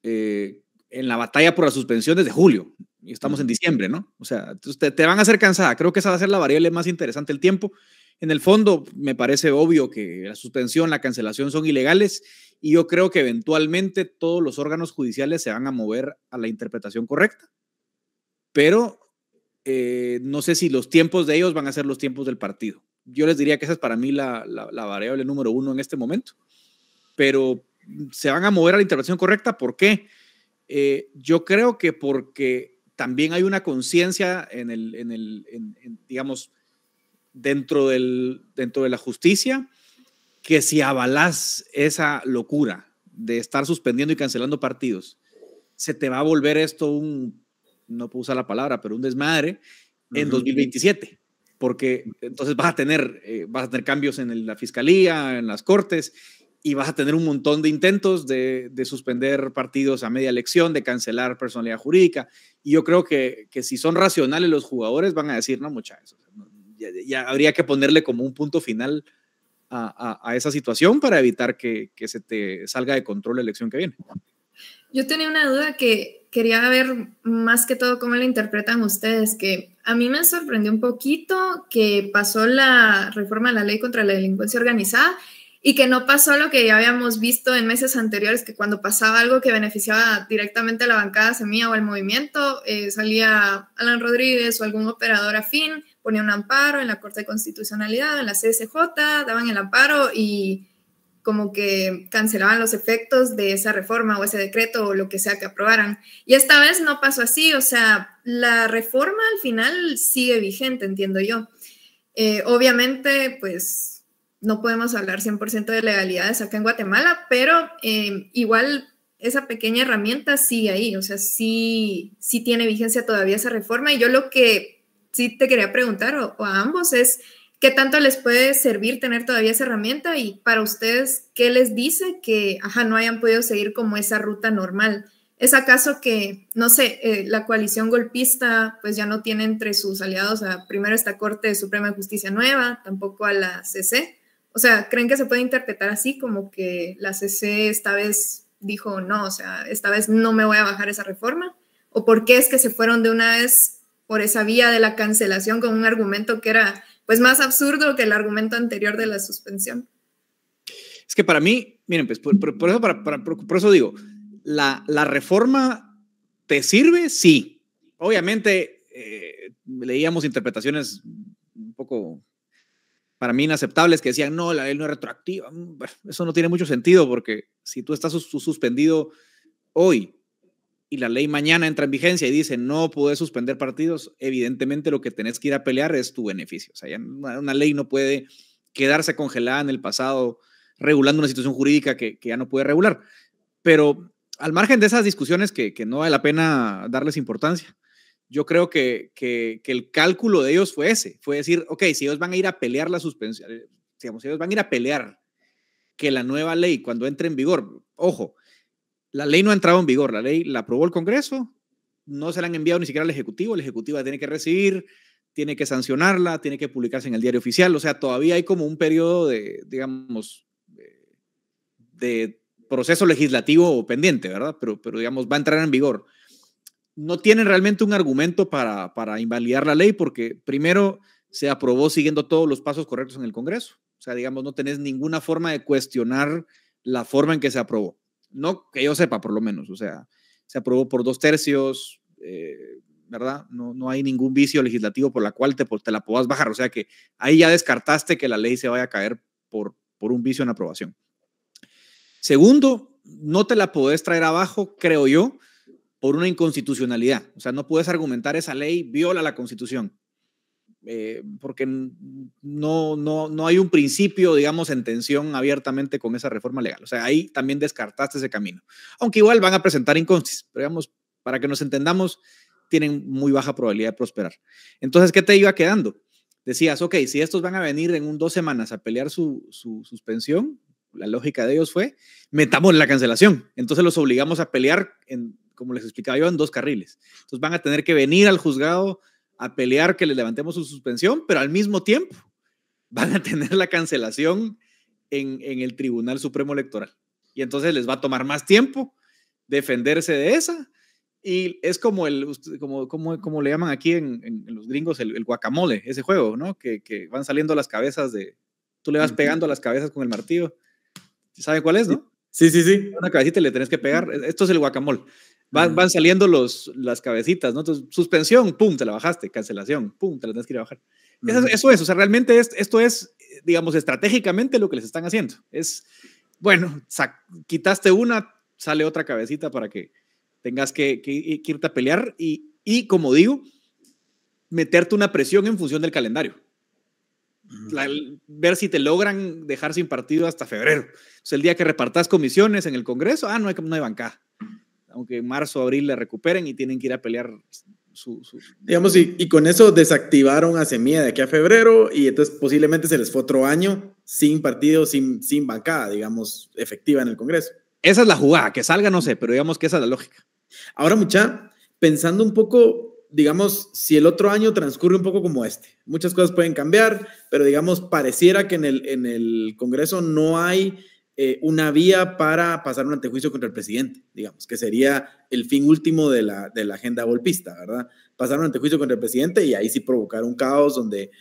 en la batalla por la suspensión desde julio, y estamos en diciembre, ¿no? O sea, te van a hacer cansada. Creo que esa va a ser la variable más interesante, el tiempo. En el fondo, me parece obvio que la suspensión, la cancelación son ilegales, y yo creo que eventualmente todos los órganos judiciales se van a mover a la interpretación correcta, pero no sé si los tiempos de ellos van a ser los tiempos del partido. Yo les diría que esa es para mí la variable número 1 en este momento, pero se van a mover a la interpretación correcta. ¿Por qué? Yo creo que porque también hay una conciencia digamos, dentro de la justicia, que si avalás esa locura de estar suspendiendo y cancelando partidos, se te va a volver esto no puedo usar la palabra, pero un desmadre en 2027, porque entonces vas a tener cambios en la fiscalía, en las cortes, y vas a tener un montón de intentos de suspender partidos a media elección, de cancelar personalidad jurídica, y yo creo que si son racionales los jugadores van a decir, no, muchachos, ya habría que ponerle como un punto final a esa situación para evitar que se te salga de control la elección que viene. Yo tenía una duda que quería ver más que todo cómo la interpretan ustedes, que a mí me sorprendió un poquito que pasó la reforma de la ley contra la delincuencia organizada y que no pasó lo que ya habíamos visto en meses anteriores, que cuando pasaba algo que beneficiaba directamente a la bancada Semilla o al movimiento, salía Alan Rodríguez o algún operador afín, ponía un amparo en la Corte de Constitucionalidad, en la CSJ, daban el amparo y como que cancelaban los efectos de esa reforma o ese decreto o lo que sea que aprobaran. Y esta vez no pasó así, o sea, la reforma al final sigue vigente, entiendo yo. Obviamente, pues no podemos hablar 100% de legalidades acá en Guatemala, pero igual esa pequeña herramienta sigue ahí, o sea, sí tiene vigencia todavía esa reforma. Y yo lo que sí te quería preguntar, o a ambos, es ¿qué tanto les puede servir tener todavía esa herramienta? Y para ustedes, ¿qué les dice que no hayan podido seguir como esa ruta normal? ¿Es acaso que, no sé, la coalición golpista pues ya no tiene entre sus aliados primero esta Corte Suprema de Justicia nueva, tampoco a la CC? O sea, ¿creen que se puede interpretar así como que la CC esta vez dijo no, o sea, esta vez no me voy a bajar esa reforma? ¿O por qué es que se fueron de una vez por esa vía de la cancelación con un argumento que era pues más absurdo que el argumento anterior de la suspensión? Es que para mí, miren, pues por eso digo, la reforma ¿te sirve? Sí. Obviamente leíamos interpretaciones un poco para mí inaceptables que decían, no, la ley no es retroactiva. Eso no tiene mucho sentido, porque si tú estás suspendido hoy y la ley mañana entra en vigencia y dice no puedes suspender partidos, evidentemente lo que tenés que ir a pelear es tu beneficio. O sea, ya una ley no puede quedarse congelada en el pasado regulando una situación jurídica que ya no puede regular. Pero al margen de esas discusiones que no vale la pena darles importancia, yo creo que el cálculo de ellos fue ese, fue decir, ok, si ellos van a ir a pelear la suspensión, digamos, si ellos van a ir a pelear que la nueva ley cuando entre en vigor, ojo, la ley no ha entrado en vigor, la ley la aprobó el Congreso, no se la han enviado ni siquiera al Ejecutivo, el Ejecutivo la tiene que recibir, tiene que sancionarla, tiene que publicarse en el diario oficial, o sea, todavía hay como un periodo de, digamos, de proceso legislativo pendiente, ¿verdad? Pero digamos, va a entrar en vigor. No tienen realmente un argumento para invalidar la ley porque primero se aprobó siguiendo todos los pasos correctos en el Congreso. O sea, digamos, no tenés ninguna forma de cuestionar la forma en que se aprobó. No que yo sepa, por lo menos. O sea, se aprobó por 2/3, ¿verdad? No hay ningún vicio legislativo por la cual te la puedas bajar. O sea que ahí ya descartaste que la ley se vaya a caer por un vicio en aprobación. Segundo, no te la podés traer abajo, creo yo, por una inconstitucionalidad. O sea, no puedes argumentar esa ley viola la Constitución, porque no hay un principio, digamos, en tensión abiertamente con esa reforma legal. O sea, ahí también descartaste ese camino. Aunque igual van a presentar inconstis, pero digamos, para que nos entendamos, tienen muy baja probabilidad de prosperar. Entonces, ¿qué te iba quedando? Decías, ok, si estos van a venir en 2 semanas a pelear su suspensión, la lógica de ellos fue, metamos la cancelación. Entonces los obligamos a pelear, como les explicaba yo, en 2 carriles. Entonces van a tener que venir al juzgado a pelear que les levantemos su suspensión, pero al mismo tiempo van a tener la cancelación en el Tribunal Supremo Electoral. Y entonces les va a tomar más tiempo defenderse de esa. Y es como como le llaman aquí en los gringos, el guacamole, ese juego, ¿no? Que van saliendo las cabezas tú le vas pegando las cabezas con el martillo. ¿Saben cuál es, no? Sí, sí, sí. Una cabecita le tenés que pegar. Esto es el guacamole. Van saliendo las cabecitas, ¿no? Entonces, suspensión, pum, te la bajaste. Cancelación, pum, te la tenés que ir a bajar. Eso es, o sea, realmente esto es, digamos, estratégicamente lo que les están haciendo. Es, bueno, quitaste una, sale otra cabecita para que tengas que irte a pelear y, como digo, meterte una presión en función del calendario. Ver si te logran dejar sin partido hasta febrero. O sea, el día que repartas comisiones en el Congreso, no hay bancada. Aunque en marzo, abril le recuperen y tienen que ir a pelear digamos, y con eso desactivaron a Semilla de aquí a febrero y entonces posiblemente se les fue otro año sin partido, sin bancada, digamos, efectiva en el Congreso. Esa es la jugada, que salga no sé, pero digamos que esa es la lógica. Ahora, mucha, pensando un poco, digamos, si el otro año transcurre un poco como este, muchas cosas pueden cambiar, pero digamos, pareciera que en el Congreso no hay una vía para pasar un antejuicio contra el presidente, digamos, que sería el fin último de la agenda golpista, ¿verdad? Pasar un antejuicio contra el presidente y ahí sí provocar un caos donde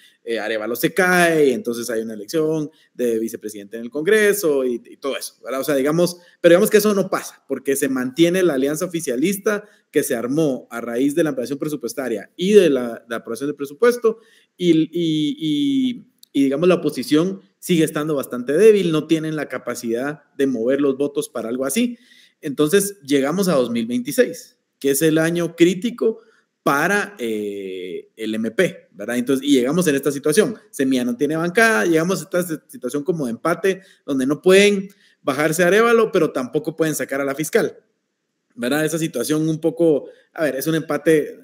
Arévalo se cae y entonces hay una elección de vicepresidente en el Congreso y todo eso, ¿verdad? O sea, digamos, pero digamos que eso no pasa porque se mantiene la alianza oficialista que se armó a raíz de la ampliación presupuestaria y de la aprobación del presupuesto y digamos la oposición sigue estando bastante débil, no tienen la capacidad de mover los votos para algo así. Entonces llegamos a 2026, que es el año crítico para el MP, ¿verdad? Entonces, y llegamos en esta situación. Semilla no tiene bancada, llegamos a esta situación como de empate, donde no pueden bajarse a Arévalo, pero tampoco pueden sacar a la fiscal, ¿verdad? Esa situación un poco, a ver, es un empate,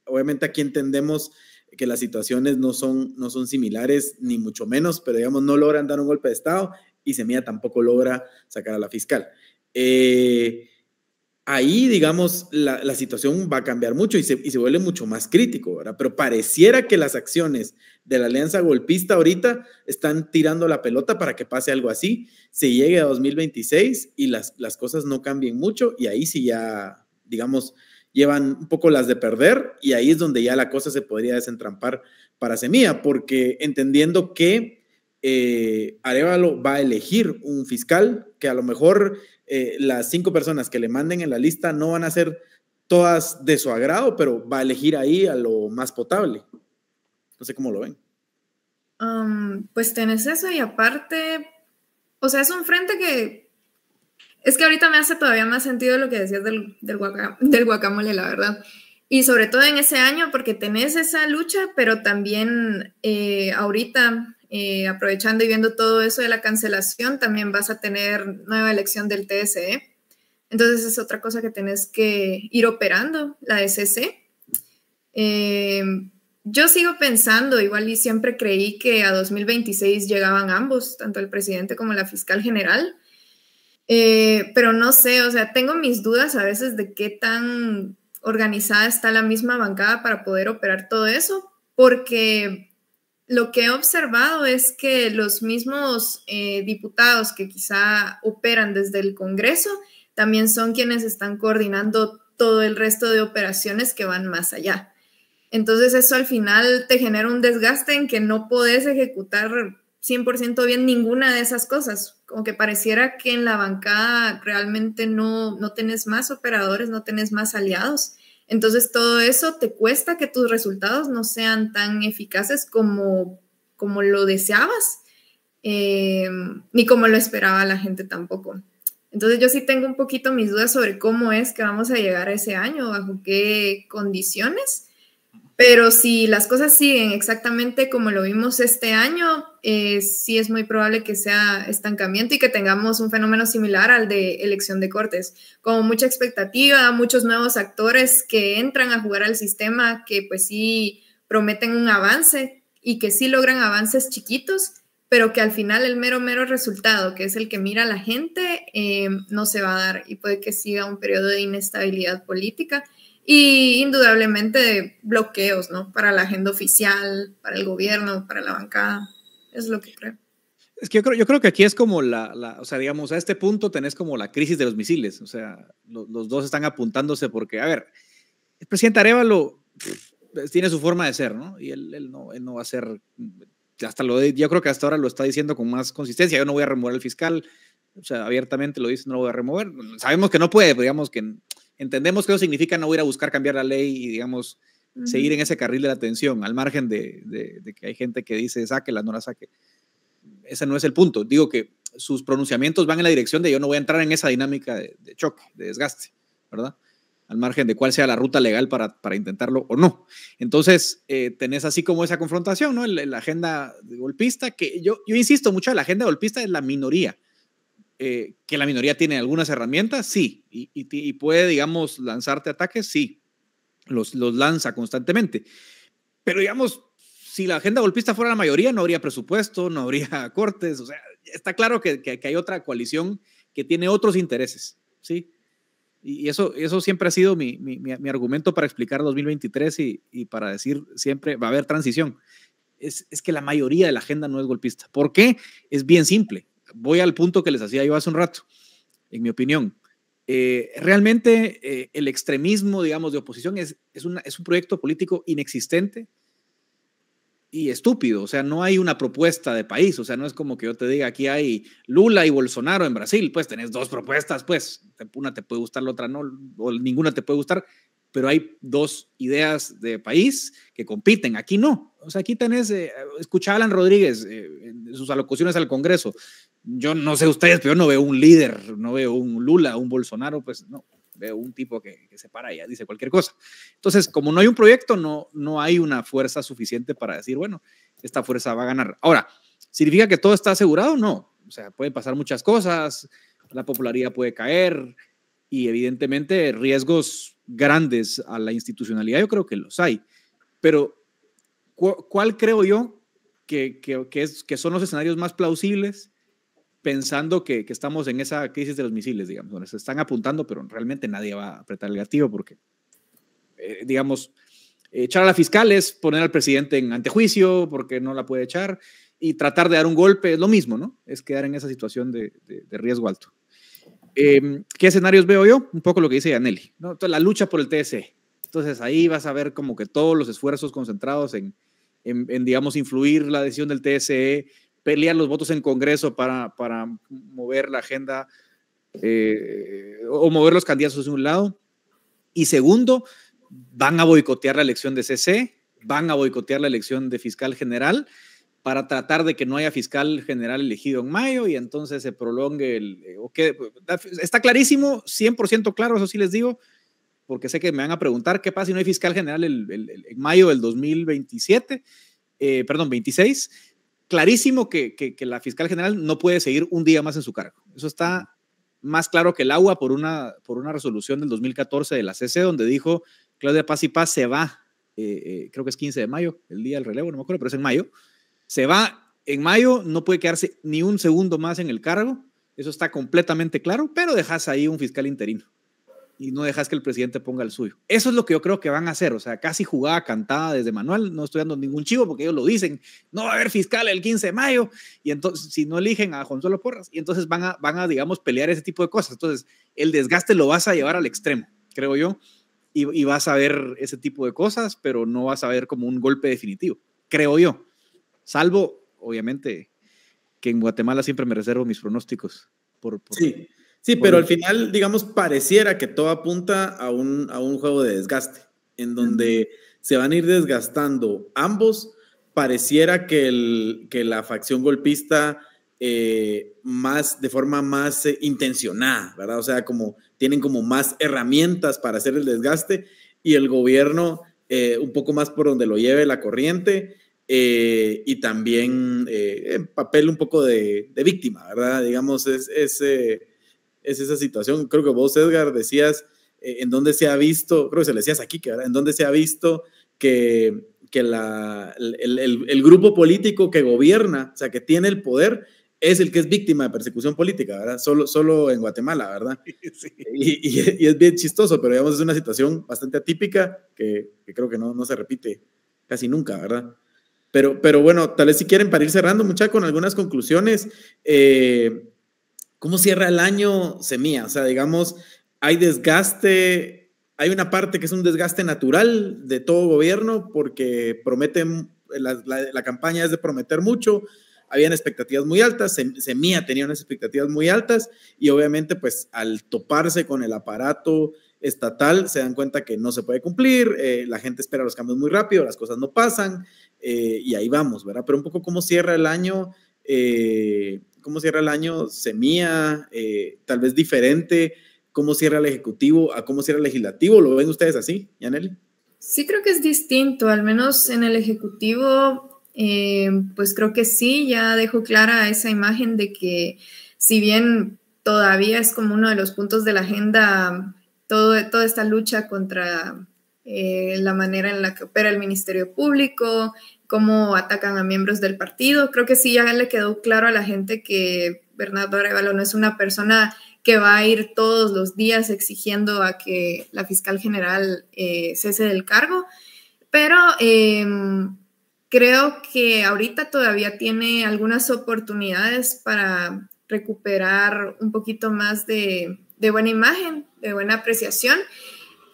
obviamente aquí entendemos que las situaciones no son similares, ni mucho menos, pero digamos, no logran dar un golpe de Estado y Semilla tampoco logra sacar a la fiscal. Ahí, digamos, la situación va a cambiar mucho y se vuelve mucho más crítico, ¿verdad? Pero pareciera que las acciones de la alianza golpista ahorita están tirando la pelota para que pase algo así, se llegue a 2026 y las cosas no cambien mucho y ahí sí ya, digamos, llevan un poco las de perder y ahí es donde ya la cosa se podría desentrampar para Semilla, porque entendiendo que Arévalo va a elegir un fiscal que a lo mejor las 5 personas que le manden en la lista no van a ser todas de su agrado, pero va a elegir ahí a lo más potable. No sé cómo lo ven. Pues tenés eso y aparte, o sea, es un frente que es que ahorita me hace todavía más sentido lo que decías del guacamole, la verdad. Y sobre todo en ese año, porque tenés esa lucha, pero también ahorita, aprovechando y viendo todo eso de la cancelación, también vas a tener nueva elección del TSE. Entonces es otra cosa que tenés que ir operando, la de CC. Yo sigo pensando, igual y siempre creí que a 2026 llegaban ambos, tanto el presidente como la fiscal general, pero no sé, o sea, tengo mis dudas a veces de qué tan organizada está la misma bancada para poder operar todo eso, porque lo que he observado es que los mismos diputados que quizá operan desde el Congreso también son quienes están coordinando todo el resto de operaciones que van más allá. Entonces eso al final te genera un desgaste en que no podés ejecutar 100% bien ninguna de esas cosas. Como que pareciera que en la bancada realmente no tenés más operadores, no tenés más aliados. Entonces todo eso te cuesta que tus resultados no sean tan eficaces como lo deseabas, ni como lo esperaba la gente tampoco. Entonces yo sí tengo un poquito mis dudas sobre cómo es que vamos a llegar a ese año, bajo qué condiciones. Pero si las cosas siguen exactamente como lo vimos este año, sí es muy probable que sea estancamiento y que tengamos un fenómeno similar al de elección de Cortes, como mucha expectativa, muchos nuevos actores que entran a jugar al sistema, que pues sí prometen un avance y que sí logran avances chiquitos, pero que al final el mero resultado, que es el que mira la gente, no se va a dar y puede que siga un periodo de inestabilidad política. Y indudablemente de bloqueos, ¿no? Para la agenda oficial, para el gobierno, para la bancada. Es lo que creo. Es que yo creo que aquí es como o sea, digamos, a este punto tenés como la crisis de los misiles. O sea, los dos están apuntándose porque, a ver, el presidente Arévalo tiene su forma de ser, ¿no? Y él no va a ser, yo creo que hasta ahora lo está diciendo con más consistencia. Yo no voy a remover al fiscal. O sea, abiertamente lo dice, no lo voy a remover. Sabemos que no puede, pero digamos que entendemos que eso significa no ir a buscar cambiar la ley y, digamos, seguir en ese carril de la tensión, al margen de que hay gente que dice sáquela, no la saque. Ese no es el punto. Digo que sus pronunciamientos van en la dirección de yo no voy a entrar en esa dinámica de choque, de desgaste, ¿verdad? Al margen de cuál sea la ruta legal para intentarlo o no. Entonces, tenés así como esa confrontación, ¿no? La agenda golpista, que yo insisto mucho, la agenda golpista es la minoría. Que la minoría tiene algunas herramientas, sí, y puede, digamos, lanzarte ataques, sí, los lanza constantemente. Pero, digamos, si la agenda golpista fuera la mayoría, no habría presupuesto, no habría cortes, o sea, está claro que hay otra coalición que tiene otros intereses, ¿sí? Y eso siempre ha sido mi argumento para explicar 2023 y para decir siempre va a haber transición. Es que la mayoría de la agenda no es golpista. ¿Por qué? Es bien simple. Voy al punto que les hacía yo hace un rato, en mi opinión. Realmente el extremismo, digamos, de oposición es un proyecto político inexistente y estúpido. O sea, no hay una propuesta de país. O sea, no es como que yo te diga, aquí hay Lula y Bolsonaro en Brasil. Pues tenés dos propuestas, pues una te puede gustar, la otra no, o ninguna te puede gustar, pero hay dos ideas de país que compiten. Aquí no. O sea, aquí tenés, escuchaba a Alan Rodríguez en sus alocuciones al Congreso. Yo no sé ustedes, pero yo no veo un líder, no veo un Lula, un Bolsonaro, pues no, veo un tipo que se para y ya dice cualquier cosa. Entonces, como no hay un proyecto, no hay una fuerza suficiente para decir, bueno, esta fuerza va a ganar. Ahora, ¿significa que todo está asegurado? No. O sea, pueden pasar muchas cosas, la popularidad puede caer y evidentemente riesgos grandes a la institucionalidad, yo creo que los hay. Pero, ¿cuál creo yo que son los escenarios más plausibles? Pensando que estamos en esa crisis de los misiles, digamos, donde se están apuntando, pero realmente nadie va a apretar el gatillo porque, digamos, echar a la fiscal es poner al presidente en antejuicio porque no la puede echar y tratar de dar un golpe es lo mismo, ¿no? Es quedar en esa situación de riesgo alto. ¿Qué escenarios veo yo? Un poco lo que dice Yaneli, ¿no? Entonces, la lucha por el TSE. Entonces, ahí vas a ver como que todos los esfuerzos concentrados en digamos, influir la decisión del TSE, pelear los votos en Congreso para mover la agenda o mover los candidatos de un lado. Y segundo, van a boicotear la elección de CC, van a boicotear la elección de fiscal general para tratar de que no haya fiscal general elegido en mayo y entonces se prolongue está clarísimo, 100% claro, eso sí les digo, porque sé que me van a preguntar qué pasa si no hay fiscal general en mayo del 2027, 26. Clarísimo que la fiscal general no puede seguir un día más en su cargo. Eso está más claro que el agua por una resolución del 2014 de la CC, donde dijo Claudia Paz y Paz se va, creo que es 15 de mayo, el día del relevo, no me acuerdo, pero es en mayo, se va en mayo, no puede quedarse ni un segundo más en el cargo, eso está completamente claro, pero dejas ahí un fiscal interino y no dejas que el presidente ponga el suyo. Eso es lo que yo creo que van a hacer, o sea, casi jugada cantada desde manual, no estoy dando ningún chivo porque ellos lo dicen, no va a haber fiscal el 15 de mayo, y entonces si no eligen a Consuelo Porras, y entonces van a digamos, pelear ese tipo de cosas. Entonces, el desgaste lo vas a llevar al extremo, creo yo, y vas a ver ese tipo de cosas, pero no vas a ver como un golpe definitivo, creo yo, salvo, obviamente, que en Guatemala siempre me reservo mis pronósticos. Sí, pero al final, digamos, pareciera que todo apunta a un juego de desgaste, en donde se van a ir desgastando ambos. Pareciera que la facción golpista de forma más intencionada, ¿verdad? O sea, como tienen como más herramientas para hacer el desgaste, y el gobierno un poco más por donde lo lleve la corriente, y también papel un poco de víctima, ¿verdad? Digamos, es esa situación. Creo que vos, Edgar, decías en dónde se ha visto, creo que se le decías aquí, ¿verdad? En dónde se ha visto que el grupo político que gobierna, o sea, que tiene el poder, es el que es víctima de persecución política, ¿verdad? Solo en Guatemala, ¿verdad? Sí. Y es bien chistoso, pero digamos, es una situación bastante atípica que creo que no se repite casi nunca, ¿verdad? Pero bueno, tal vez si quieren, para ir cerrando, muchachos, con algunas conclusiones, ¿cómo cierra el año Semilla? O sea, digamos, hay desgaste, hay una parte que es un desgaste natural de todo gobierno porque prometen, la campaña es de prometer mucho, habían expectativas muy altas, Semilla tenía unas expectativas muy altas y obviamente pues al toparse con el aparato estatal se dan cuenta que no se puede cumplir, la gente espera los cambios muy rápido, las cosas no pasan y ahí vamos, ¿verdad? Pero un poco cómo cierra el año Semilla, tal vez diferente, cómo cierra el Ejecutivo a cómo cierra el Legislativo. ¿Lo ven ustedes así, Yaneli? Sí, creo que es distinto, al menos en el Ejecutivo, pues creo que sí, ya dejó clara esa imagen de que si bien todavía es como uno de los puntos de la agenda, toda esta lucha contra la manera en la que opera el Ministerio Público, cómo atacan a miembros del partido. Creo que sí ya le quedó claro a la gente que Bernardo Arévalo no es una persona que va a ir todos los días exigiendo a que la fiscal general cese del cargo, pero creo que ahorita todavía tiene algunas oportunidades para recuperar un poquito más de buena imagen, de buena apreciación.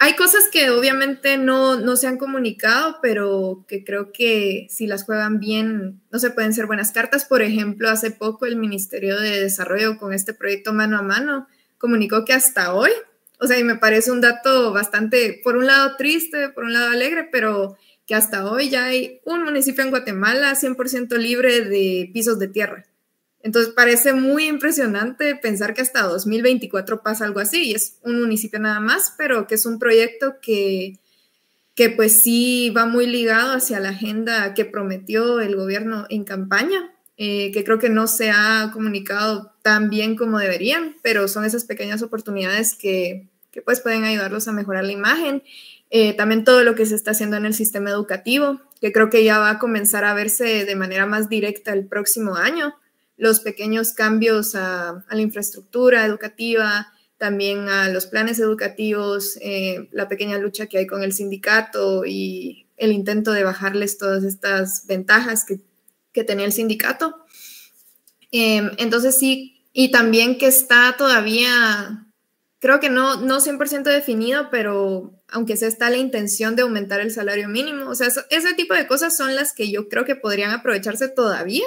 Hay cosas que obviamente no se han comunicado, pero que creo que si las juegan bien, no se pueden ser buenas cartas. Por ejemplo, hace poco el Ministerio de Desarrollo con este proyecto Mano a Mano comunicó que hasta hoy, o sea, y me parece un dato bastante, por un lado triste, por un lado alegre, pero que hasta hoy ya hay un municipio en Guatemala 100% libre de pisos de tierra. Entonces parece muy impresionante pensar que hasta 2024 pasa algo así, y es un municipio nada más, pero que es un proyecto que pues sí va muy ligado hacia la agenda que prometió el gobierno en campaña, que creo que no se ha comunicado tan bien como deberían, pero son esas pequeñas oportunidades que pues pueden ayudarlos a mejorar la imagen. También todo lo que se está haciendo en el sistema educativo, que creo que ya va a comenzar a verse de manera más directa el próximo año. Los pequeños cambios a la infraestructura educativa, también a los planes educativos, la pequeña lucha que hay con el sindicato y el intento de bajarles todas estas ventajas que tenía el sindicato. Entonces sí, y también que está todavía, creo que no 100% definido, pero aunque sea está la intención de aumentar el salario mínimo. O sea, ese tipo de cosas son las que yo creo que podrían aprovecharse todavía.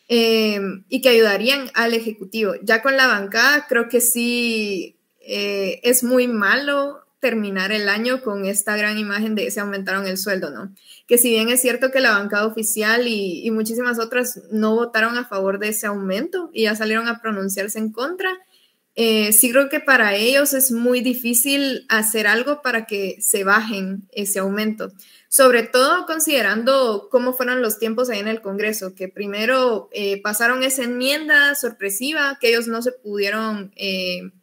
Y que ayudarían al Ejecutivo. Ya con la bancada creo que sí es muy malo terminar el año con esta gran imagen de se aumentaron el sueldo, ¿no? Que si bien es cierto que la bancada oficial y muchísimas otras no votaron a favor de ese aumento y ya salieron a pronunciarse en contra, sí creo que para ellos es muy difícil hacer algo para que se bajen ese aumento, sobre todo considerando cómo fueron los tiempos ahí en el Congreso, que primero pasaron esa enmienda sorpresiva que ellos no se pudieron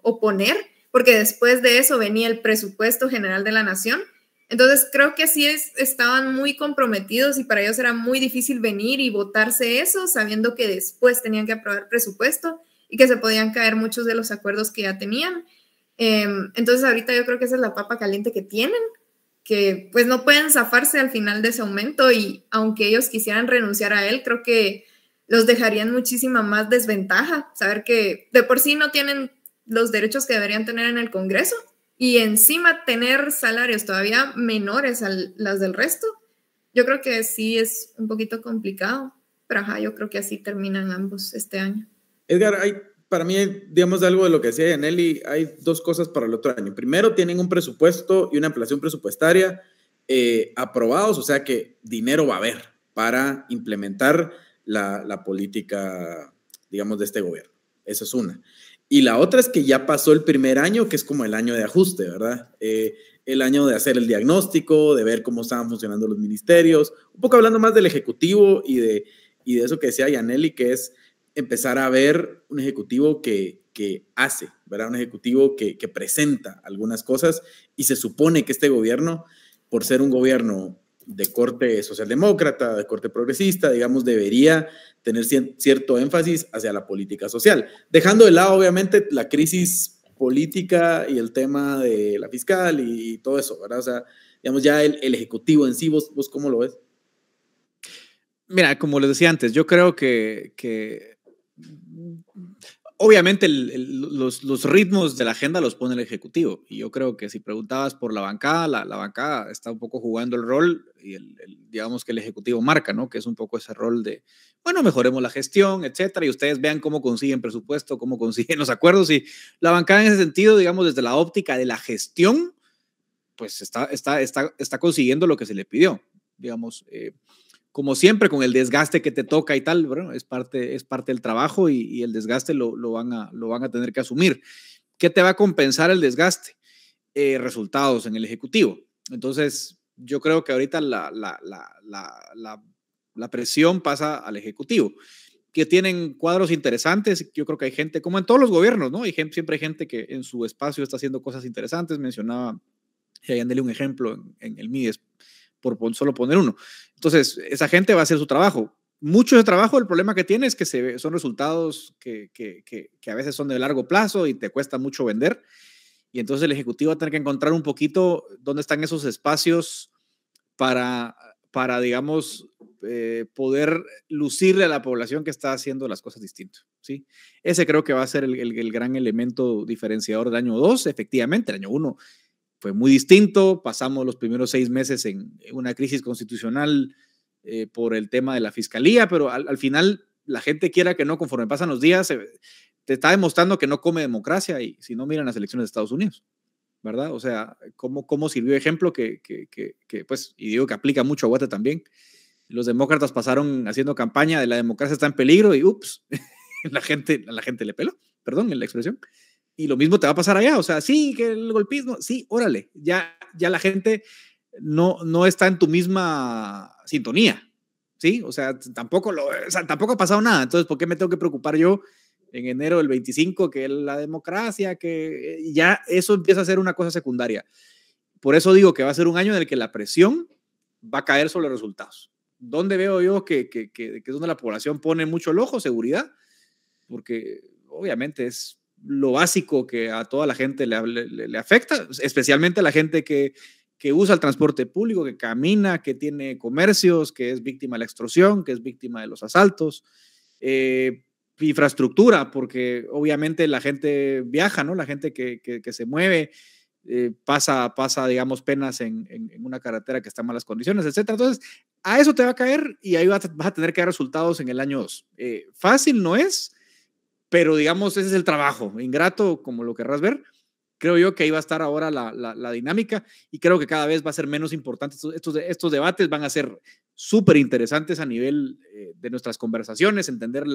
oponer, porque después de eso venía el presupuesto general de la nación. Entonces creo que sí estaban muy comprometidos y para ellos era muy difícil venir y votarse eso, sabiendo que después tenían que aprobar presupuesto y que se podían caer muchos de los acuerdos que ya tenían. Entonces ahorita yo creo que esa es la papa caliente que tienen, que pues no pueden zafarse al final de ese aumento, y aunque ellos quisieran renunciar a él, creo que los dejarían muchísima más desventaja, saber que de por sí no tienen los derechos que deberían tener en el Congreso y encima tener salarios todavía menores a las del resto. Yo creo que sí es un poquito complicado, pero ajá, yo creo que así terminan ambos este año. Edgar, para mí, digamos, algo de lo que decía Yanely, hay dos cosas para el otro año. Primero, tienen un presupuesto y una ampliación presupuestaria aprobados, o sea que dinero va a haber para implementar la política, digamos, de este gobierno. Esa es una. Y la otra es que ya pasó el primer año, que es como el año de ajuste, ¿verdad? El año de hacer el diagnóstico, de ver cómo estaban funcionando los ministerios, un poco hablando más del ejecutivo y de eso que decía Yanely, que es empezar a ver un ejecutivo que hace, ¿verdad? Un ejecutivo que presenta algunas cosas, y se supone que este gobierno, por ser un gobierno de corte socialdemócrata, de corte progresista, digamos, debería tener cierto énfasis hacia la política social, dejando de lado, obviamente, la crisis política y el tema de la fiscal y todo eso, ¿verdad? O sea, digamos, ya el ejecutivo en sí, ¿vos cómo lo ves? Mira, como les decía antes, yo creo que obviamente los ritmos de la agenda los pone el Ejecutivo, y yo creo que si preguntabas por la bancada, la bancada está un poco jugando el rol, y digamos que el Ejecutivo marca, ¿no? Que es un poco ese rol de, bueno, mejoremos la gestión, etcétera, y ustedes vean cómo consiguen presupuesto, cómo consiguen los acuerdos, y la bancada en ese sentido, digamos, desde la óptica de la gestión, pues está consiguiendo lo que se le pidió, digamos, como siempre, con el desgaste que te toca y tal, bueno, es parte del trabajo, y el desgaste lo van a tener que asumir. ¿Qué te va a compensar el desgaste? Resultados en el Ejecutivo. Entonces, yo creo que ahorita la presión pasa al Ejecutivo, que tienen cuadros interesantes. Yo creo que hay gente, como en todos los gobiernos, ¿no? Siempre hay gente que en su espacio está haciendo cosas interesantes. Mencionaba Yanely un ejemplo en el MIDES, por solo poner uno. Entonces, esa gente va a hacer su trabajo. Mucho de trabajo, el problema que tiene es que son resultados que a veces son de largo plazo y te cuesta mucho vender. Y entonces el Ejecutivo va a tener que encontrar un poquito dónde están esos espacios para digamos, poder lucirle a la población que está haciendo las cosas distintas, ¿sí? Ese creo que va a ser el gran elemento diferenciador del año 2. Efectivamente, el año 1 fue muy distinto. Pasamos los primeros 6 meses en una crisis constitucional por el tema de la fiscalía, pero al final la gente, quiera que no, conforme pasan los días, te está demostrando que no come democracia, y si no, miran las elecciones de Estados Unidos, ¿verdad? O sea, cómo sirvió de ejemplo pues, y digo que aplica mucho a Guate también. Los demócratas pasaron haciendo campaña de la democracia está en peligro, y ups, a la gente le peló, perdón en la expresión. Y lo mismo te va a pasar allá. O sea, sí, que el golpismo, sí, órale, ya la gente no está en tu misma sintonía, ¿sí? O sea, tampoco ha pasado nada. Entonces, ¿por qué me tengo que preocupar yo en enero del 25 que la democracia, que ya eso empieza a ser una cosa secundaria? Por eso digo que va a ser un año en el que la presión va a caer sobre los resultados. ¿Dónde veo yo que es donde la población pone mucho el ojo? Seguridad, porque obviamente es lo básico que a toda la gente le afecta, especialmente a la gente que usa el transporte público, que camina, que tiene comercios, que es víctima de la extorsión, que es víctima de los asaltos. Infraestructura, porque obviamente la gente viaja, ¿no? La gente que se mueve pasa, digamos, penas en una carretera que está en malas condiciones, etcétera. Entonces, a eso te va a caer, y ahí vas a tener que dar resultados en el año 2. Fácil no es, pero digamos, ese es el trabajo. Ingrato, como lo querrás ver. Creo yo que ahí va a estar ahora la dinámica, y creo que cada vez va a ser menos importante. Estos debates van a ser súper interesantes a nivel de nuestras conversaciones, entender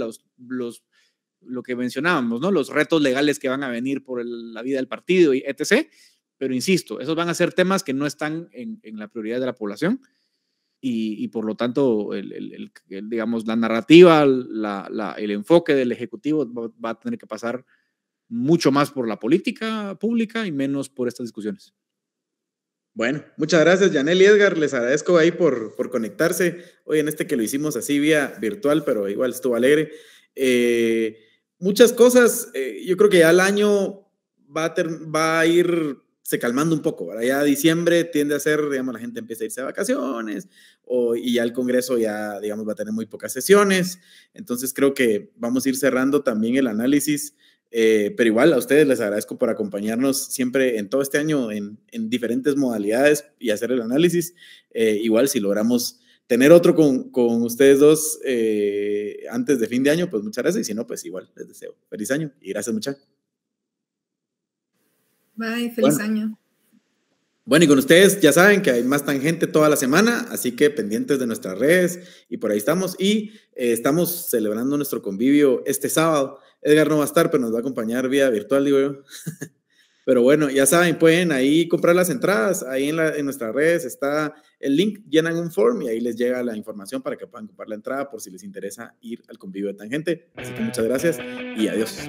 lo que mencionábamos, ¿no? Los retos legales que van a venir por la vida del partido y etc. Pero insisto, esos van a ser temas que no están en la prioridad de la población y por lo tanto, digamos, la narrativa, el enfoque del Ejecutivo va a tener que pasar mucho más por la política pública y menos por estas discusiones. Bueno, muchas gracias, Yanel y Edgar. Les agradezco ahí por conectarse. Hoy en que lo hicimos así vía virtual, pero igual estuvo alegre. Muchas cosas, yo creo que ya el año va a irse calmando un poco, ¿verdad? Ya diciembre tiende a ser, digamos, la gente empieza a irse de vacaciones y ya el Congreso ya, digamos, va a tener muy pocas sesiones. Entonces creo que vamos a ir cerrando también el análisis. Pero igual a ustedes les agradezco por acompañarnos siempre en todo este año en diferentes modalidades y hacer el análisis. Igual si logramos tener otro con ustedes dos antes de fin de año, pues muchas gracias. Y si no, pues igual les deseo feliz año y gracias muchachos. Bye, feliz año. Bueno, y con ustedes ya saben que hay más tangente toda la semana, así que pendientes de nuestras redes y por ahí estamos. Y estamos celebrando nuestro convivio este sábado. Edgar no va a estar, pero nos va a acompañar vía virtual, digo yo. Pero bueno, ya saben, pueden ahí comprar las entradas. Ahí en nuestras redes está el link, llenan un form y ahí les llega la información para que puedan comprar la entrada por si les interesa ir al convivio de tangente. Así que muchas gracias y adiós.